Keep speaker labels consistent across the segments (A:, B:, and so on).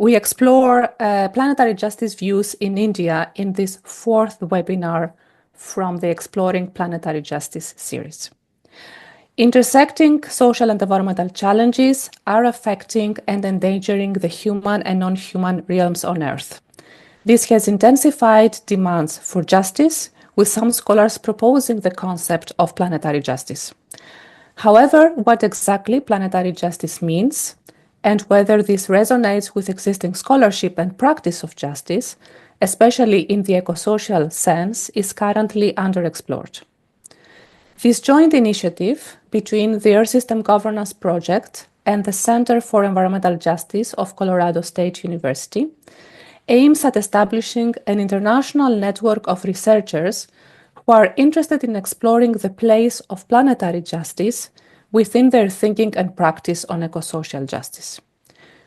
A: We explore planetary justice views in India in this fourth webinar from the Exploring Planetary Justice series. Intersecting social and environmental challenges are affecting and endangering the human and non-human realms on Earth. This has intensified demands for justice, with some scholars proposing the concept of planetary justice. However, what exactly planetary justice means, and whether this resonates with existing scholarship and practice of justice, especially in the ecosocial sense, is currently underexplored. This joint initiative between the Earth System Governance Project and the Center for Environmental Justice of Colorado State University aims at establishing an international network of researchers who are interested in exploring the place of planetary justice within their thinking and practice on ecosocial justice.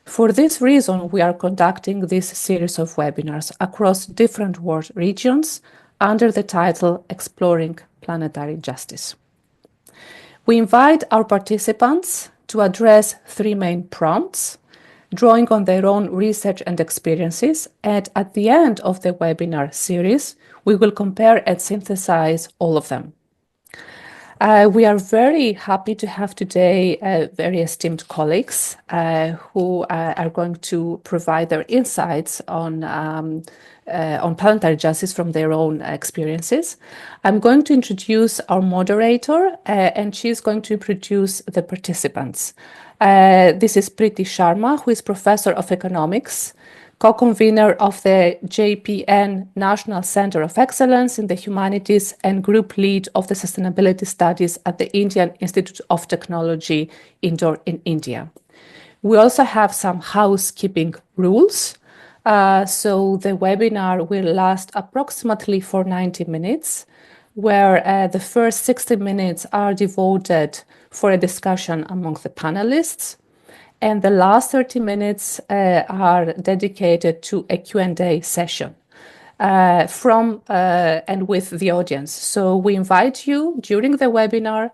A: For this reason, we are conducting this series of webinars across different world regions under the title Exploring Planetary Justice. We invite our participants to address three main prompts, drawing on their own research and experiences, and at the end of the webinar series, we will compare and synthesize all of them. We are very happy to have today very esteemed colleagues who are going to provide their insights on planetary justice from their own experiences. I'm going to introduce our moderator, and she's going to introduce the participants. This is Preeti Sharma, who is Professor of Economics, co-convener of the JPN National Center of Excellence in the Humanities and group lead of the Sustainability Studies at the Indian Institute of Technology, Indore in India. We also have some housekeeping rules. So the webinar will last approximately for 90 minutes, where the first 60 minutes are devoted for a discussion among the panelists. And the last 30 minutes are dedicated to a Q&A session from and with the audience. So we invite you during the webinar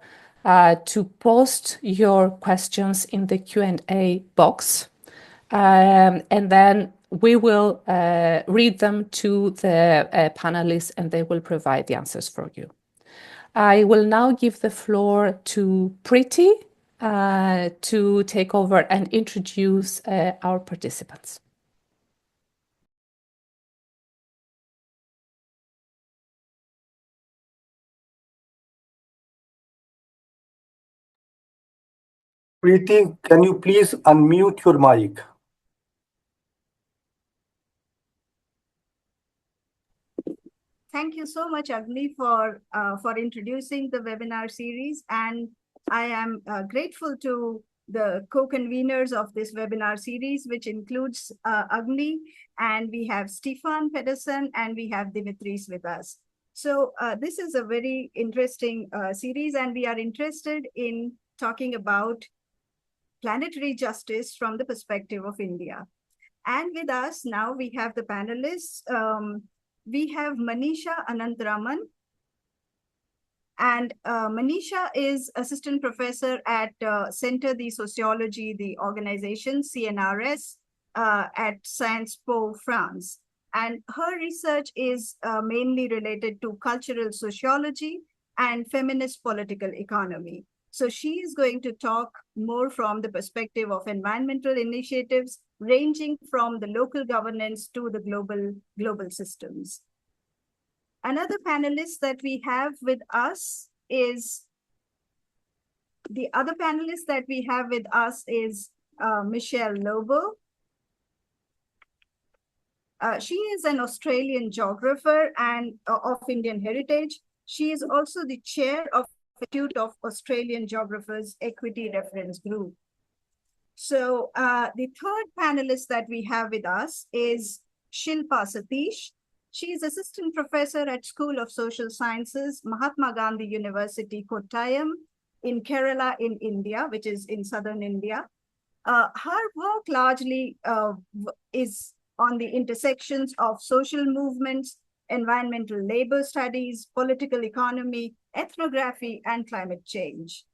A: to post your questions in the Q&A box. And then we will read them to the panelists and they will provide the answers for you. I will now give the floor to Preeti to take over and introduce our participants.
B: Preeti, can you please unmute your mic?
C: Thank you so much, Agni, for introducing the webinar series. And I am grateful to the co-conveners of this webinar series, which includes Agni, and we have Stefan Pedersen, and we have Dimitris with us. So this is a very interesting series, and we are interested in talking about planetary justice from the perspective of India. And with us now, we have the panelists. We have Manisha Anantharaman. And Manisha is assistant professor at Centre de Sociologie, the organization CNRS at Sciences Po, France. And her research is mainly related to cultural sociology and feminist political economy. So she is going to talk more from the perspective of environmental initiatives, ranging from the local governance to the global systems. Another panelist that we have with us is, Michelle Lobo. She is an Australian geographer and of Indian heritage. She is also the chair of the Institute of Australian Geographers Equity Reference Group. So the third panelist that we have with us is Shilpa Satish. She is assistant professor at School of Social Sciences, Mahatma Gandhi University, Kottayam, in Kerala in India, which is in southern India. Her work largely is on the intersections of social movements, environmental labor studies, political economy, ethnography, and climate change.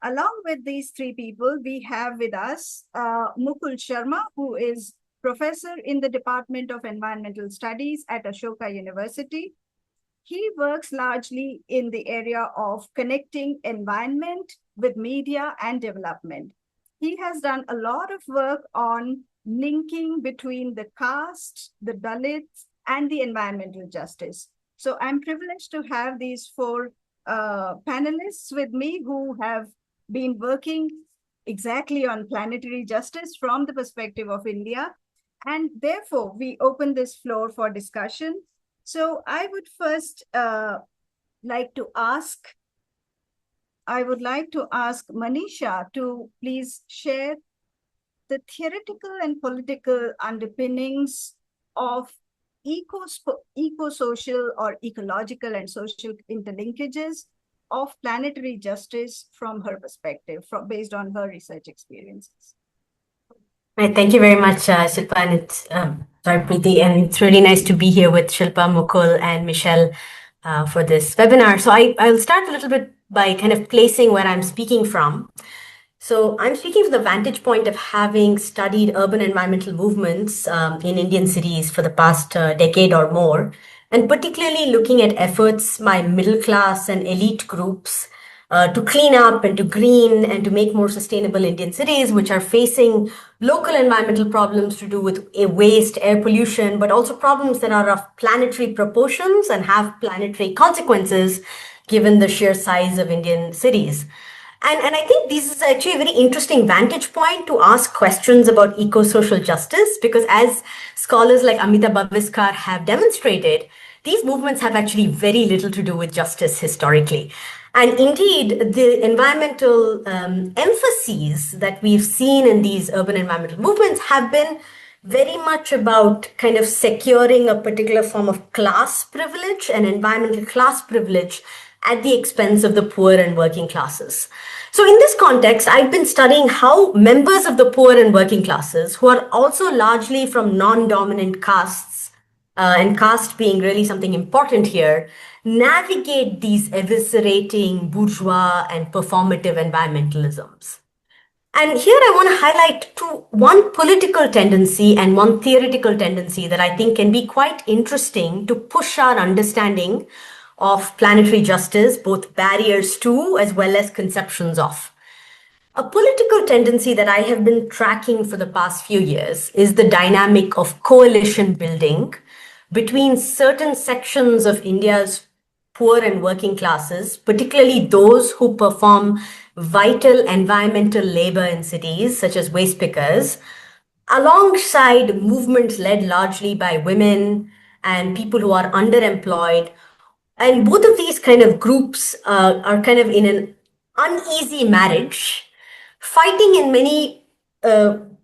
C: Along with these three people, we have with us Mukul Sharma, who is professor in the Department of Environmental Studies at Ashoka University. He works largely in the area of connecting environment with media and development. He has done a lot of work on linking between the caste, the Dalits, and the environmental justice. So I'm privileged to have these four panelists with me who have been working exactly on planetary justice from the perspective of India. And therefore, we open this floor for discussion. So I would first like to ask Manisha to please share the theoretical and political underpinnings of ecosocial or ecological and social interlinkages of planetary justice from her perspective, based on her research experiences.
D: Right, thank you very much, Shilpa, and Preeti, and it's really nice to be here with Shilpa, Mukul, and Michelle for this webinar. So I'll start a little bit by kind of placing where I'm speaking from. So I'm speaking from the vantage point of having studied urban environmental movements in Indian cities for the past decade or more, and particularly looking at efforts by middle class and elite groups to clean up and to green and to make more sustainable Indian cities, which are facing local environmental problems to do with waste, air pollution, but also problems that are of planetary proportions and have planetary consequences given the sheer size of Indian cities. And I think this is actually a very interesting vantage point to ask questions about ecosocial justice, because as scholars like Amita Bhaviskar have demonstrated, these movements have actually very little to do with justice historically. And indeed, the environmental emphases that we've seen in these urban environmental movements have been very much about kind of securing a particular form of class privilege and environmental class privilege at the expense of the poor and working classes. So in this context, I've been studying how members of the poor and working classes, who are also largely from non-dominant castes, and caste being really something important here, navigate these eviscerating bourgeois and performative environmentalisms. And here I want to highlight one political tendency and one theoretical tendency that I think can be quite interesting to push our understanding of planetary justice, both barriers to as well as conceptions of. A political tendency that I have been tracking for the past few years is the dynamic of coalition building between certain sections of India's poor and working classes, particularly those who perform vital environmental labor in cities, such as waste pickers, alongside movements led largely by women and people who are underemployed. And both of these kind of groups are kind of in an uneasy marriage, fighting in many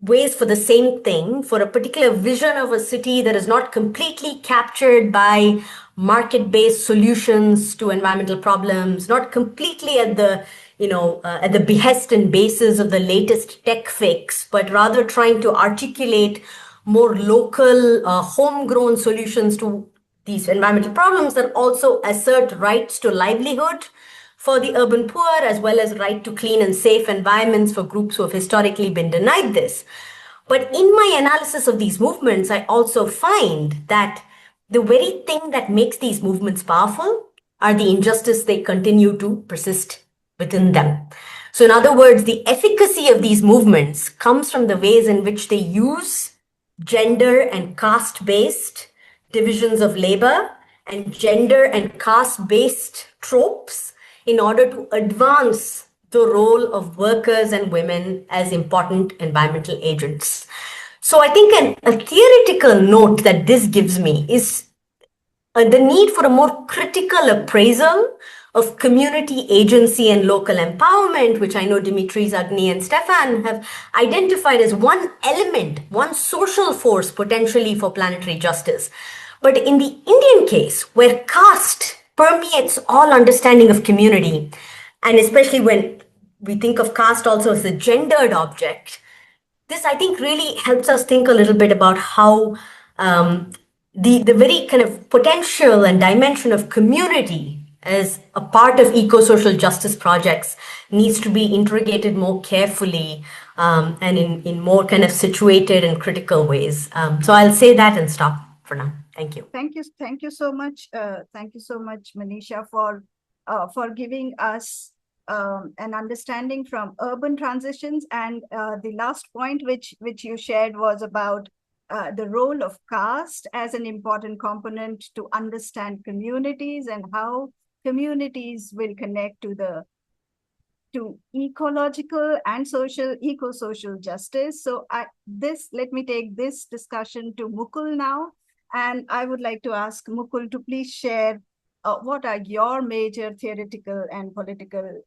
D: ways for the same thing, for a particular vision of a city that is not completely captured by market-based solutions to environmental problems, not completely at the at the behest and basis of the latest tech fix, but rather trying to articulate more local, homegrown solutions to these environmental problems that also assert rights to livelihood for the urban poor, as well as right to clean and safe environments for groups who have historically been denied this. But in my analysis of these movements, I also find that the very thing that makes these movements powerful are the injustice they continue to persist within them. So in other words, the efficacy of these movements comes from the ways in which they use gender and caste-based divisions of labor and gender and caste-based tropes in order to advance the role of workers and women as important environmental agents. So I think a theoretical note that this gives me is the need for a more critical appraisal of community agency and local empowerment, which I know Dimitri, Agni, and Stefan have identified as one element, one social force potentially for planetary justice. But in the Indian case, where caste permeates all understanding of community, and especially when we think of caste also as a gendered object, this I think really helps us think a little bit about how the very kind of potential and dimension of community as a part of ecosocial justice projects needs to be interrogated more carefully and in more kind of situated and critical ways. So I'll say that and stop for now. Thank you.
C: Thank you so much. Thank you so much, Manisha, for giving us an understanding from urban transitions. And the last point which you shared was about the role of caste as an important component to understand communities and how communities will connect to ecological and ecosocial justice. So let me take this discussion to Mukul now. And I would like to ask Mukul to please share what are your major theoretical and political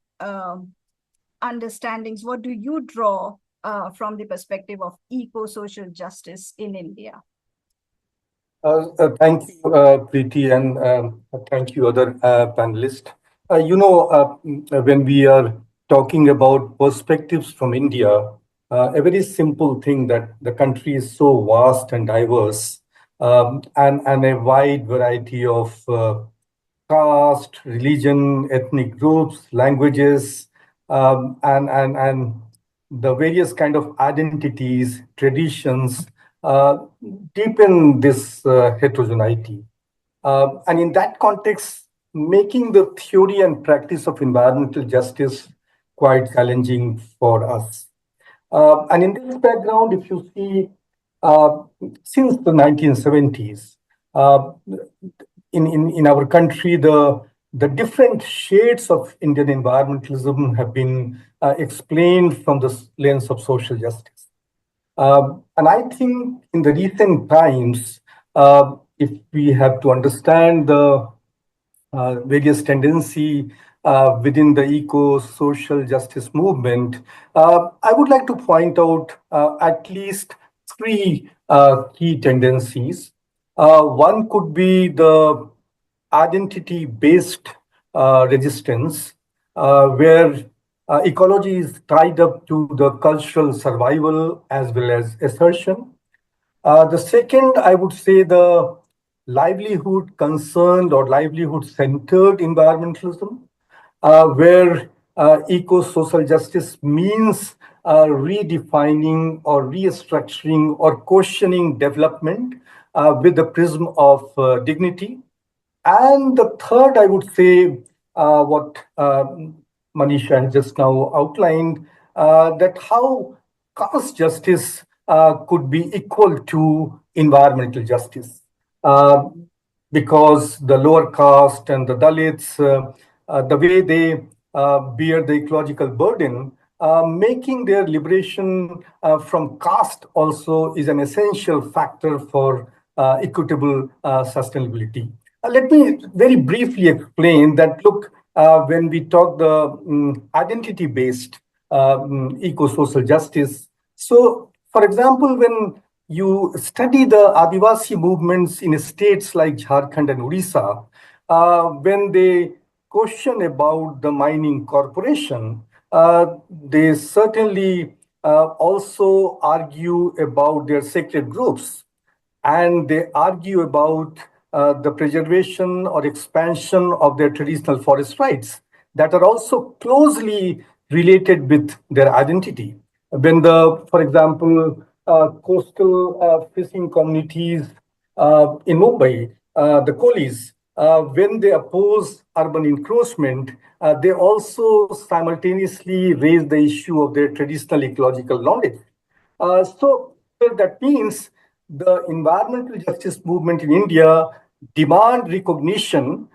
C: understandings? What do you draw from the perspective of ecosocial justice in India?
B: Thank you, Preeti, and thank you, other panelists. When we are talking about perspectives from India, a very simple thing that the country is so vast and diverse, and a wide variety of caste, religion, ethnic groups, languages, and the various kind of identities, traditions deepen this heterogeneity. And in that context, making the theory and practice of environmental justice quite challenging for us. And in this background, if you see, since the 1970s, uh, in our country, the different shades of Indian environmentalism have been explained from the lens of social justice. And I think in the recent times, if we have to understand the various tendency within the eco-social justice movement, I would like to point out at least three key tendencies. One could be the identity-based resistance, where ecology is tied up to the cultural survival as well as assertion. The second, I would say, the livelihood concerned or livelihood centered environmentalism, where eco-social justice means redefining or restructuring or questioning development with the prism of dignity. And the third, I would say, what Manisha has just now outlined, that how caste justice could be equal to environmental justice. Uh, because the lower caste and the Dalits, the way they bear the ecological burden, making their liberation from caste also is an essential factor for equitable sustainability. Let me very briefly explain that. Look, when we talk the identity-based eco-social justice, so for example, when you study the Adivasi movements in states like Jharkhand and Odisha, when they question about the mining corporation, they certainly also argue about their sacred groups, and they argue about the preservation or expansion of their traditional forest rights that are also closely related with their identity. When for example, coastal fishing communities in Mumbai, the Kolis, when they oppose urban encroachment, they also simultaneously raise the issue of their traditional ecological knowledge. So that means the environmental justice movement in India demand recognition,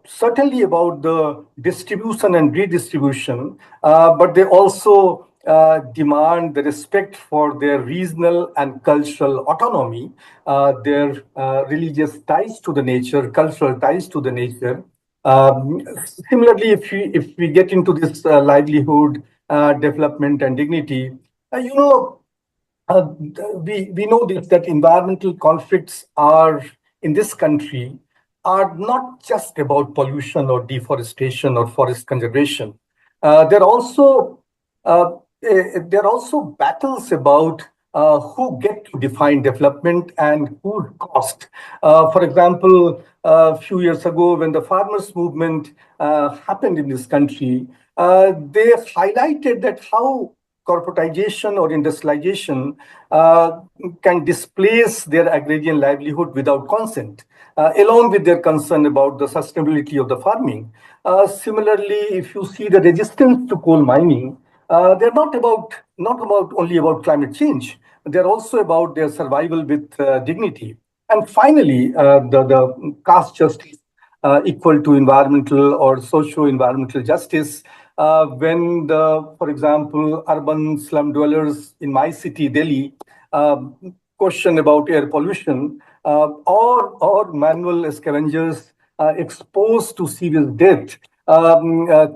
B: certainly about the distribution and redistribution, but they also demand the respect for their regional and cultural autonomy, their religious ties to the nature, cultural ties to the nature. Similarly, if we get into this livelihood, development, and dignity, you know, we know this, that environmental conflicts are in this country are not just about pollution or deforestation or forest conservation. They're also there are also battles about who get to define development and who cost. For example, a few years ago, when the farmers' movement happened in this country, they highlighted that how corporatization or industrialization can displace their agrarian livelihood without consent, along with their concern about the sustainability of the farming. Similarly, if you see the resistance to coal mining, they're not only about climate change. They're also about their survival with dignity. And finally, the caste justice equal to environmental or socio-environmental justice. For example, urban slum dwellers in my city, Delhi, question about air pollution, or manual scavengers exposed to serious death,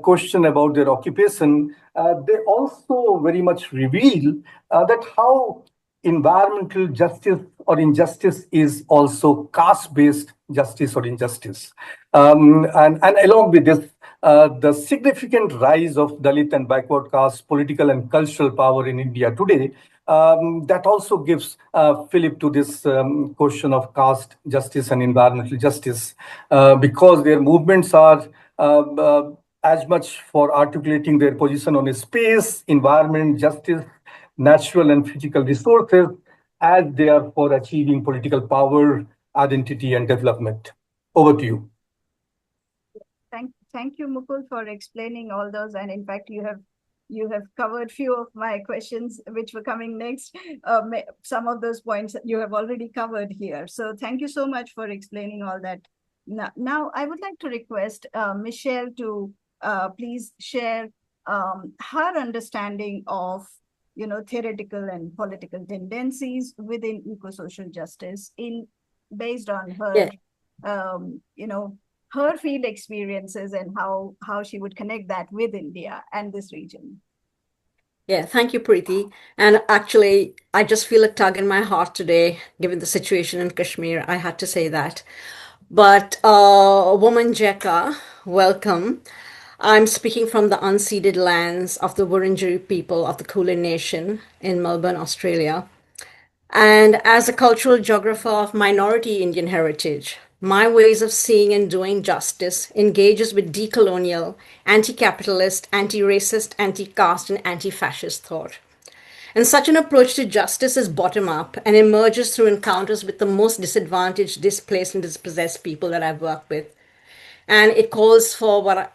B: question about their occupation, they also very much reveal that how environmental justice or injustice is also caste-based justice or injustice. And along with this, the significant rise of Dalit and backward caste political and cultural power in India today, that also gives fillip to this question of caste justice and environmental justice, because their movements are as much for articulating their position on space, environment, justice, natural and physical resources, as they are for achieving political power, identity, and development. Over to you.
C: Thank you, Mukul, for explaining all those. And in fact, you have covered few of my questions which were coming next. Some of those points you have already covered here. So thank you so much for explaining all that. Now I would like to request Michelle to please share her understanding of theoretical and political tendencies within ecosocial justice based on her her field experiences and how she would connect that with India and this region.
E: Yeah, thank you, Preeti. And actually, I just feel a tug in my heart today, given the situation in Kashmir. I had to say that. But woman Jekka, welcome. I'm speaking from the unceded lands of the Wurundjeri people of the Kulin Nation in Melbourne, Australia. And as a cultural geographer of minority Indian heritage, my ways of seeing and doing justice engages with decolonial, anti-capitalist, anti-racist, anti-caste, and anti-fascist thought. And such an approach to justice is bottom-up and emerges through encounters with the most disadvantaged, displaced, and dispossessed people that I've worked with. And it calls for what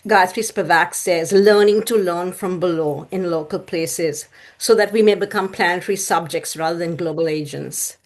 E: Gayatri Spivak says, learning to learn from below in local places so that we may become planetary subjects rather than global agents.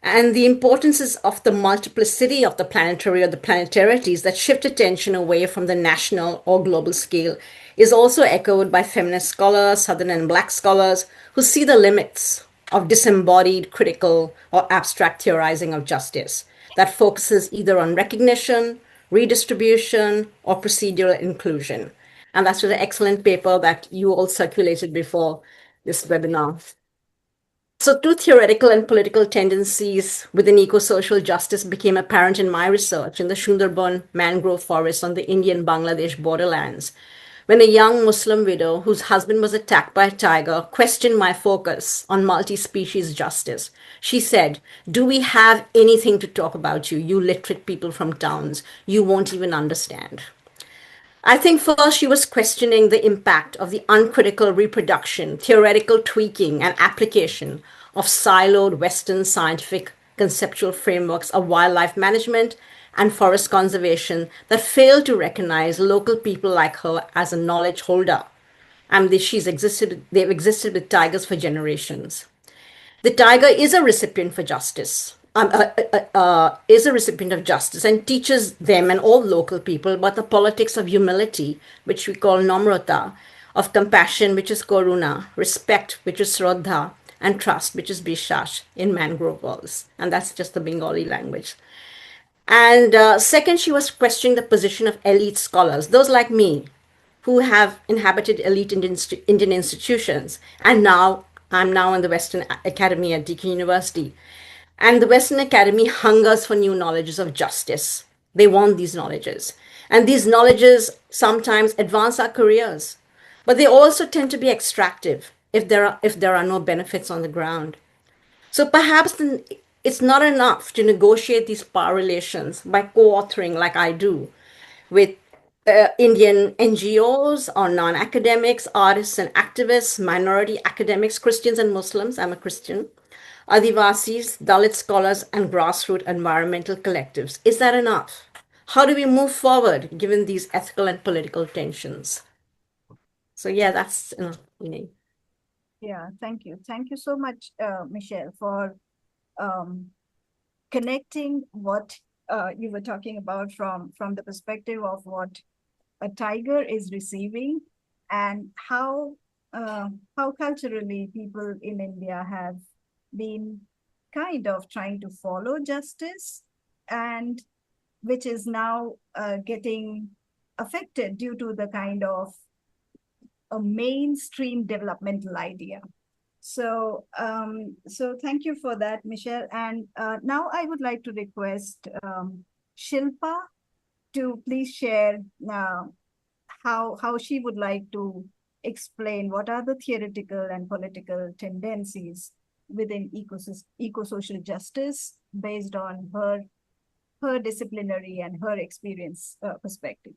E: And the importance is of the multiplicity of the planetary or the planetarities that shift attention away from the national or global scale is also echoed by feminist scholars, Southern and Black scholars, who see the limits of disembodied, critical, or abstract theorizing of justice that focuses either on recognition, redistribution, or procedural inclusion. And that's an excellent paper that you all circulated before this webinar. So two theoretical and political tendencies within ecosocial justice became apparent in my research in the Sundarban mangrove forests on the Indian-Bangladesh borderlands, when a young Muslim widow whose husband was attacked by a tiger questioned my focus on multi-species justice. She said, "Do we have anything to talk about you, you literate people from towns? You won't even understand." I think first she was questioning the impact of the uncritical reproduction, theoretical tweaking, and application of siloed Western scientific conceptual frameworks of wildlife management and forest conservation that fail to recognize local people like her as a knowledge holder. And they've existed with tigers for generations. The tiger is a recipient for justice, is a recipient of justice and teaches them and all local people about the politics of humility, which we call namrata, of compassion, which is karuna, respect, which is shraddha, and trust, which is bishash in mangrove walls. And that's just the Bengali language. And second, she was questioning the position of elite scholars, those like me, who have inhabited elite Indian institutions. And I'm now in the Western Academy at Deakin University. And the Western Academy hungers for new knowledges of justice. They want these knowledges. And these knowledges sometimes advance our careers. But they also tend to be extractive if there are no benefits on the ground. So perhaps it's not enough to negotiate these power relations by co-authoring like I do with Indian NGOs or non-academics, artists and activists, minority academics, Christians and Muslims, I'm a Christian, Adivasis, Dalit scholars, and grassroots environmental collectives. Is that enough? How do we move forward given these ethical and political tensions? So yeah, that's
C: Yeah, thank you. Thank you so much, Michelle, for connecting what you were talking about from the perspective of what a tiger is receiving and how culturally people in India have been kind of trying to follow justice, and which is now getting affected due to the kind of a mainstream developmental idea. So, so thank you for that, Michelle. And now I would like to request Shilpa to please share how she would like to explain what are the theoretical and political tendencies within ecosocial justice based on her disciplinary and her experience perspective.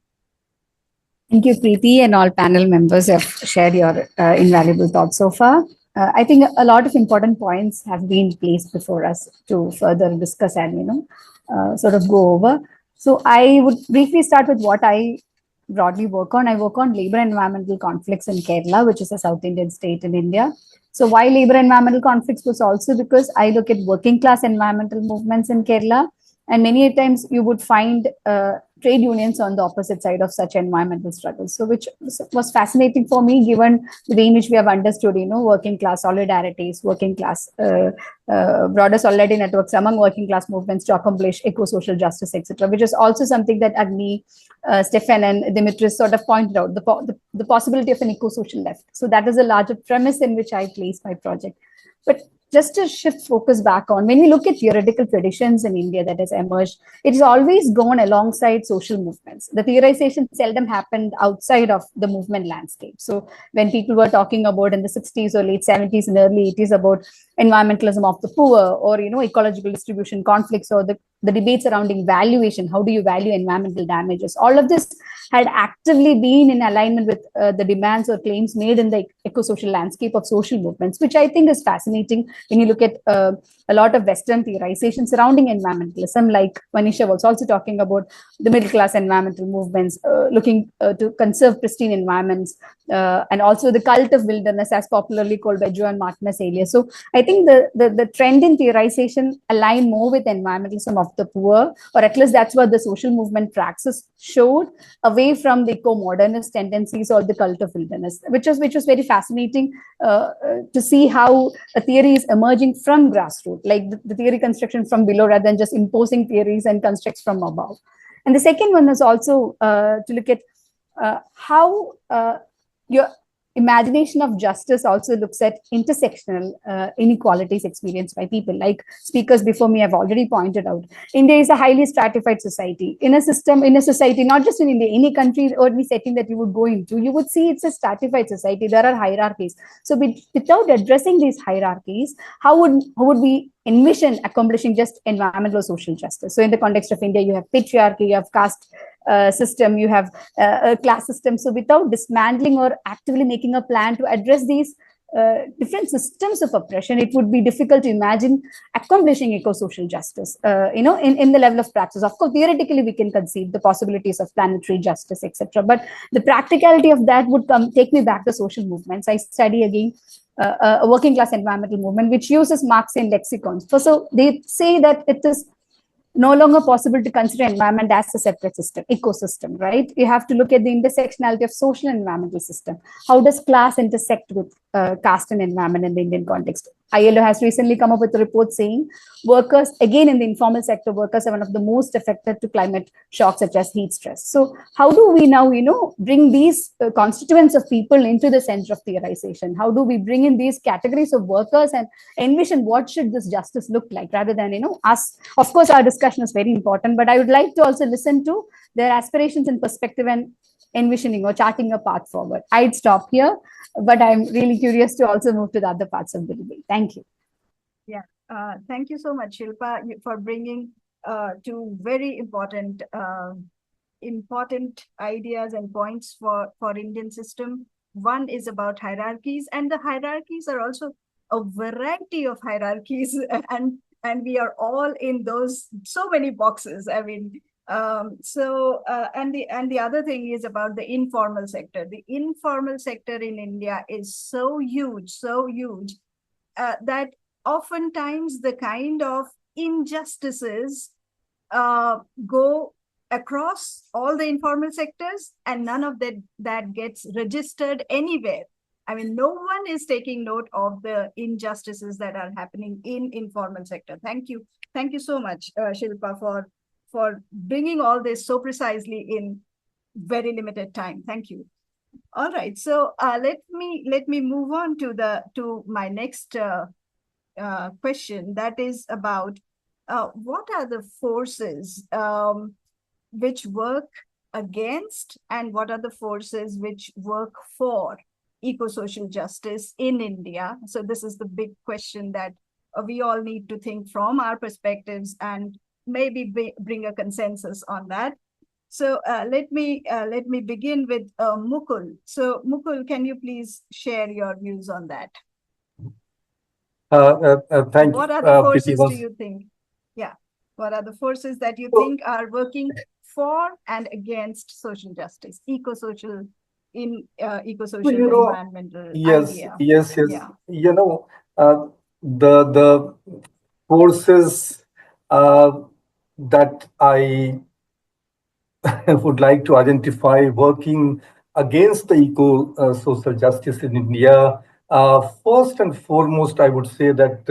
F: Thank you, Preeti, and all panel members have shared your invaluable thoughts so far. I think a lot of important points have been placed before us to further discuss and sort of go over. So I would briefly start with what I broadly work on. I work on labor and environmental conflicts in Kerala, which is a South Indian state in India. So why labor and environmental conflicts was also because I look at working class environmental movements in Kerala, and many times you would find trade unions on the opposite side of such environmental struggles. So which was fascinating for me, given the way in which we have understood, working class solidarities, working class broader solidarity networks among working class movements to accomplish eco-social justice, etc., which is also something that Agni, Stefan, and Dimitris sort of pointed out, the possibility of an eco-social left. So that is a larger premise in which I place my project. But just to shift focus back on, when we look at theoretical traditions in India that has emerged, it has always gone alongside social movements. The theorization seldom happened outside of the movement landscape. So when people were talking about in the 60s or late 70s and early 80s about environmentalism of the poor, or ecological distribution conflicts, or the debate surrounding valuation, how do you value environmental damages, all of this had actively been in alignment with the demands or claims made in the eco-social landscape of social movements, which I think is fascinating when you look at a lot of Western theorization surrounding environmentalism, like Manisha was also talking about the middle class environmental movements, looking to conserve pristine environments, and also the cult of wilderness, as popularly called by Joan Martinez Elias. So I think the trend in theorization align more with environmentalism of the poor, or at least that's what the social movement praxis showed, away from the eco-modernist tendencies or the cult of wilderness, which was very fascinating to see how a theory is emerging from grassroots, like the theory construction from below rather than just imposing theories and constructs from above. And the second one is also to look at how your imagination of justice also looks at intersectional inequalities experienced by people. Like speakers before me have already pointed out, India is a highly stratified society. In a society, not just in India, any country or any setting that you would go into, you would see it's a stratified society. There are hierarchies. So without addressing these hierarchies, how would we envision accomplishing just environmental or social justice? So in the context of India, you have patriarchy, you have caste system, you have a class system. So without dismantling or actively making a plan to address these different systems of oppression, it would be difficult to imagine accomplishing eco-social justice, in the level of practice. Of course, theoretically, we can conceive the possibilities of planetary justice, etc. But the practicality of that would take me back to social movements. I study again a working class environmental movement, which uses Marxian lexicons. So they say that it is no longer possible to consider environment as a separate system, ecosystem, right? You have to look at the intersectionality of social and environmental system. How does class intersect with caste and environment in the Indian context? ILO has recently come up with a report saying workers, again in the informal sector, workers are one of the most affected to climate shocks such as heat stress. So how do we now, bring these constituents of people into the center of theorization? How do we bring in these categories of workers and envision what should this justice look like, rather than, us? Of course, our discussion is very important, but I would like to also listen to their aspirations and perspective and envisioning or charting a path forward. I'd stop here, but I'm really curious to also move to the other parts of the debate. Thank you.
C: Yeah, thank you so much, Shilpa, for bringing two very important important ideas and points for Indian system. One is about hierarchies, and the hierarchies are also a variety of hierarchies, and we are all in those so many boxes. I mean, and the other thing is about the informal sector. The informal sector in India is so huge, that oftentimes the kind of injustices go across all the informal sectors, and none of that gets registered anywhere. I mean, no one is taking note of the injustices that are happening in informal sector. Thank you so much, Shilpa, for bringing all this so precisely in very limited time. Thank you. All right, so let me move on to my next question, that is about what are the forces which work against, and what are the forces which work for ecosocial justice in India? So this is the big question that we all need to think from our perspectives and maybe bring a consensus on that. So let me begin with Mukul. So Mukul, can you please share your views on that?
B: Thank you.
C: What are the forces do you think? Yeah. What are the forces that you think are working for and against social justice, ecosocial environmental idea?
B: Yes.
C: Yeah.
B: The forces that I would like to identify working against the eco-social justice in India. First and foremost, I would say that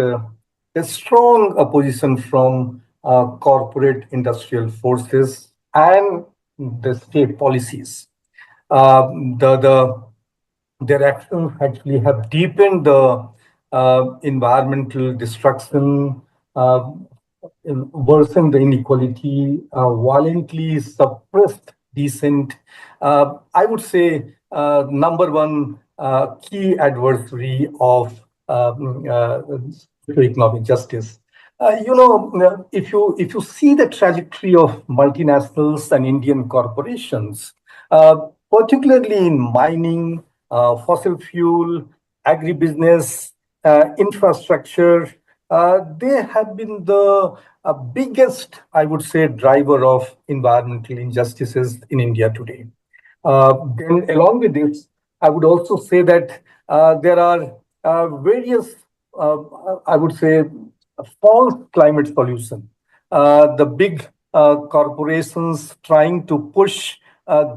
B: there's strong opposition from corporate industrial forces and the state policies. Their actions actually have deepened the environmental destruction, worsened the inequality, violently suppressed decent. I would say number one key adversary of economic justice. If you see the trajectory of multinationals and Indian corporations, particularly in mining, fossil fuel, agribusiness, infrastructure, they have been the biggest, I would say, driver of environmental injustices in India today. Then, along with this, I would also say that there are various, I would say, false climate solution. The big corporations trying to push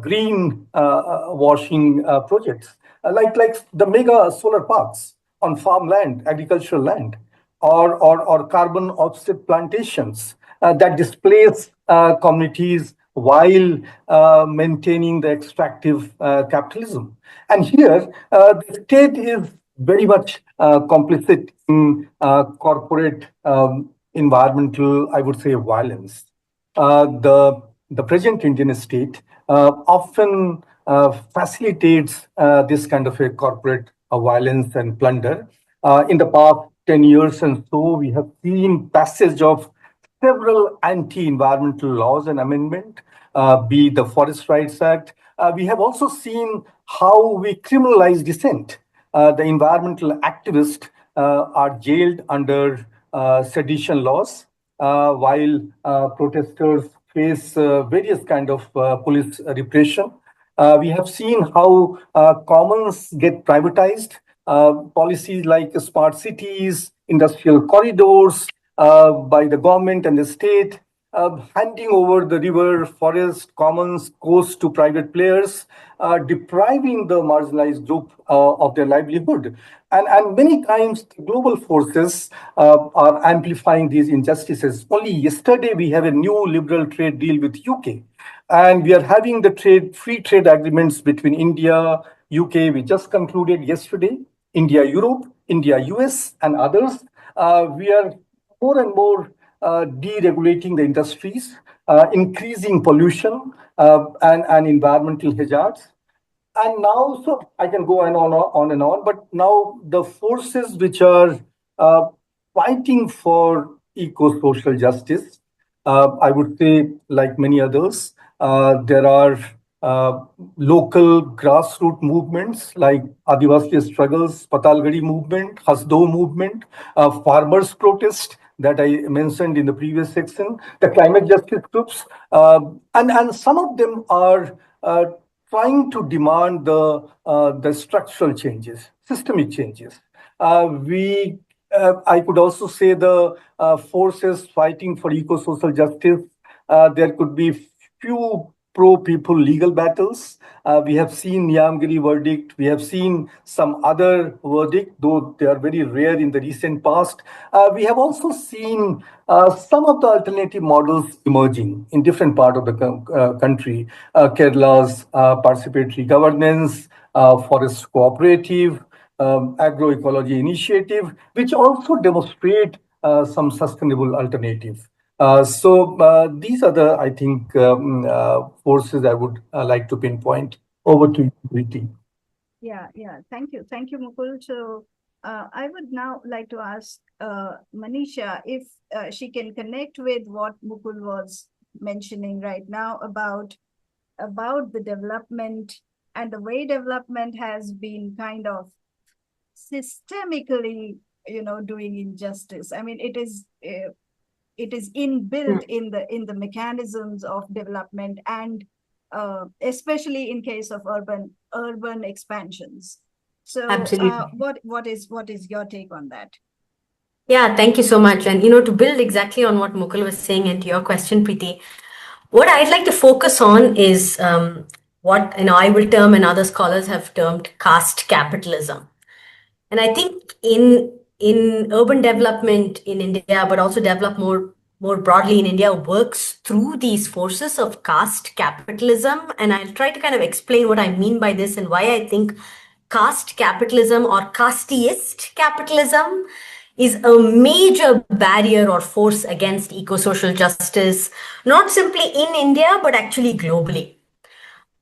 B: green washing projects, like the mega solar parks on farmland, agricultural land, or carbon offset plantations that displace communities while maintaining the extractive capitalism. And here, the state is very much complicit in corporate environmental, I would say, violence. The present Indian state often facilitates this kind of a corporate violence and plunder. In the past 10 years and so, we have seen passage of several anti-environmental laws and amendment, be the Forest Rights Act. We have also seen how we criminalize dissent. The environmental activists are jailed under sedition laws, while protesters face various kind of police repression. We have seen how commons get privatized. Policies like smart cities, industrial corridors by the government and the state, handing over the river, forest, commons, coasts to private players, depriving the marginalized group of their livelihood. And many times global forces are amplifying these injustices. Only yesterday we have a new liberal trade deal with UK. And we are having the free trade agreements between India, UK, we just concluded yesterday, India, Europe, India, US, and others. We are more and more deregulating the industries, increasing pollution and environmental hazards. And now, so I can go on and on, but now the forces which are fighting for eco-social justice, I would say, like many others, There are local grassroots movements like Adivasi struggles, Patalgadi movement, Hasdo movement, farmers protest that I mentioned in the previous section, the climate justice groups, and some of them are trying to demand the structural changes, systemic changes. I could also say the forces fighting for eco-social justice. There could be few pro-people legal battles. We have seen Niamgiri verdict. We have seen some other verdict, though they are very rare in the recent past. We have also seen some of the alternative models emerging in different part of the country. Kerala's participatory governance, forest cooperative, agroecology initiative, which also demonstrate some sustainable alternative. These are the, I think, forces I would like to pinpoint. Over to you, Preeti.
C: Yeah. Thank you, Mukul. So I would now like to ask Manisha if she can connect with what Mukul was mentioning right now about the development and the way development has been kind of systemically, doing injustice. I mean, it is inbuilt in the mechanisms of development, and especially in case of urban expansions. So what is your take on that?
D: Yeah, thank you so much. And to build exactly on what Mukul was saying and to your question, Preeti, what I'd like to focus on is what I will term and other scholars have termed caste capitalism. And I think in urban development in India, but also develop more broadly in India, works through these forces of caste capitalism. And I'll try to kind of explain what I mean by this and why I think caste capitalism or casteist capitalism is a major barrier or force against eco-social justice, not simply in India, but actually globally.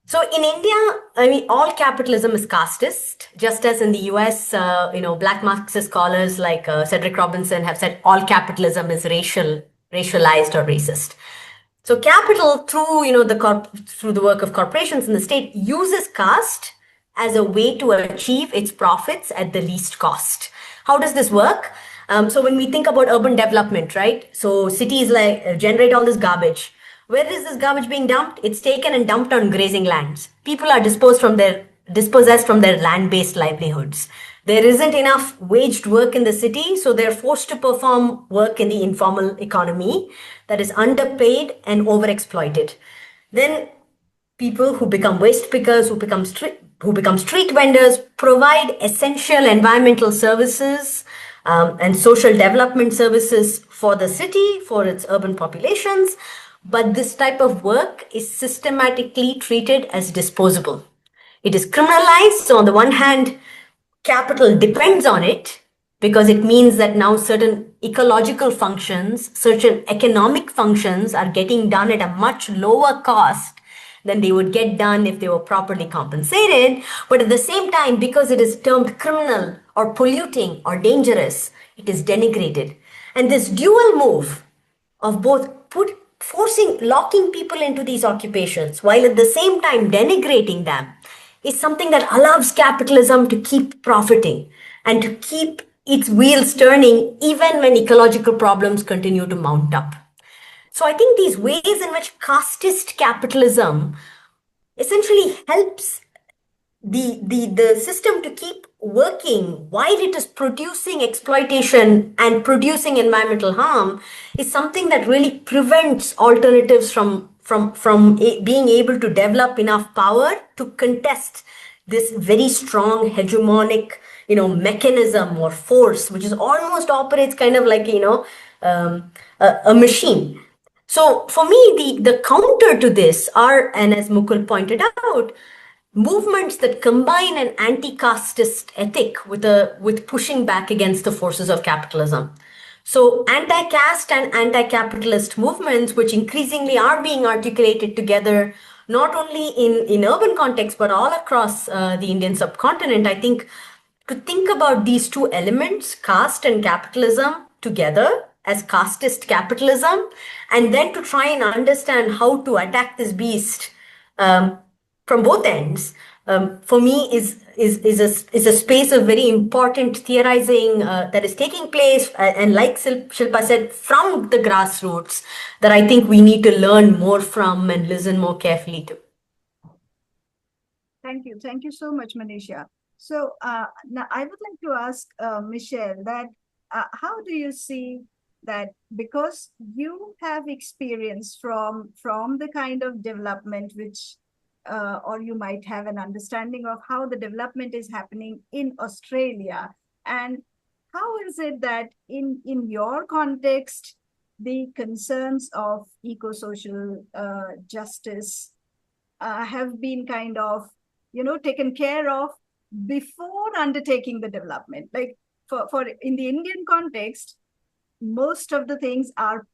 D: So in India, I mean, all capitalism is casteist, just as in the US, Black Marxist scholars like Cedric Robinson have said all capitalism is racialized or racist. So capital through through the work of corporations in the state uses caste as a way to achieve its profits at the least cost. How does this work? So when we think about urban development, right? So cities generate all this garbage. Where is this garbage being dumped? It's taken and dumped on grazing lands. People are dispossessed from their land-based livelihoods. There isn't enough waged work in the city, so they're forced to perform work in the informal economy that is underpaid and overexploited. Then people who become waste pickers, who become street vendors, provide essential environmental services and social development services for the city, for its urban populations. But this type of work is systematically treated as disposable. It is criminalized. So on the one hand, capital depends on it because it means that now certain ecological functions, certain economic functions are getting done at a much lower cost than they would get done if they were properly compensated. But at the same time, because it is termed criminal or polluting or dangerous, it is denigrated. And this dual move of both locking people into these occupations while at the same time denigrating them is something that allows capitalism to keep profiting and to keep its wheels turning even when ecological problems continue to mount up. So I think these ways in which casteist capitalism essentially helps the system to keep working while it is producing exploitation and producing environmental harm is something that really prevents alternatives from being able to develop enough power to contest this very strong hegemonic mechanism or force which is almost operates kind of like a machine. So for me, the counter to this are, and as Mukul pointed out, movements that combine an anti-casteist ethic with pushing back against the forces of capitalism. So anti-caste and anti-capitalist movements, which increasingly are being articulated together, not only in urban context, but all across the Indian subcontinent, I think to think about these two elements, caste and capitalism, together as casteist capitalism, and then to try and understand how to attack this beast from both ends, for me is a space of very important theorizing that is taking place, and like Shilpa said, from the grassroots, that I think we need to learn more from and listen more carefully to.
C: Thank you. Thank you so much, Manisha. So now I would like to ask Michelle that how do you see that, because you have experience from the kind of development which or you might have an understanding of how the development is happening in Australia, and how is it that in your context the concerns of ecosocial justice have been kind of taken care of before undertaking the development? Like for in the Indian context, most of the things are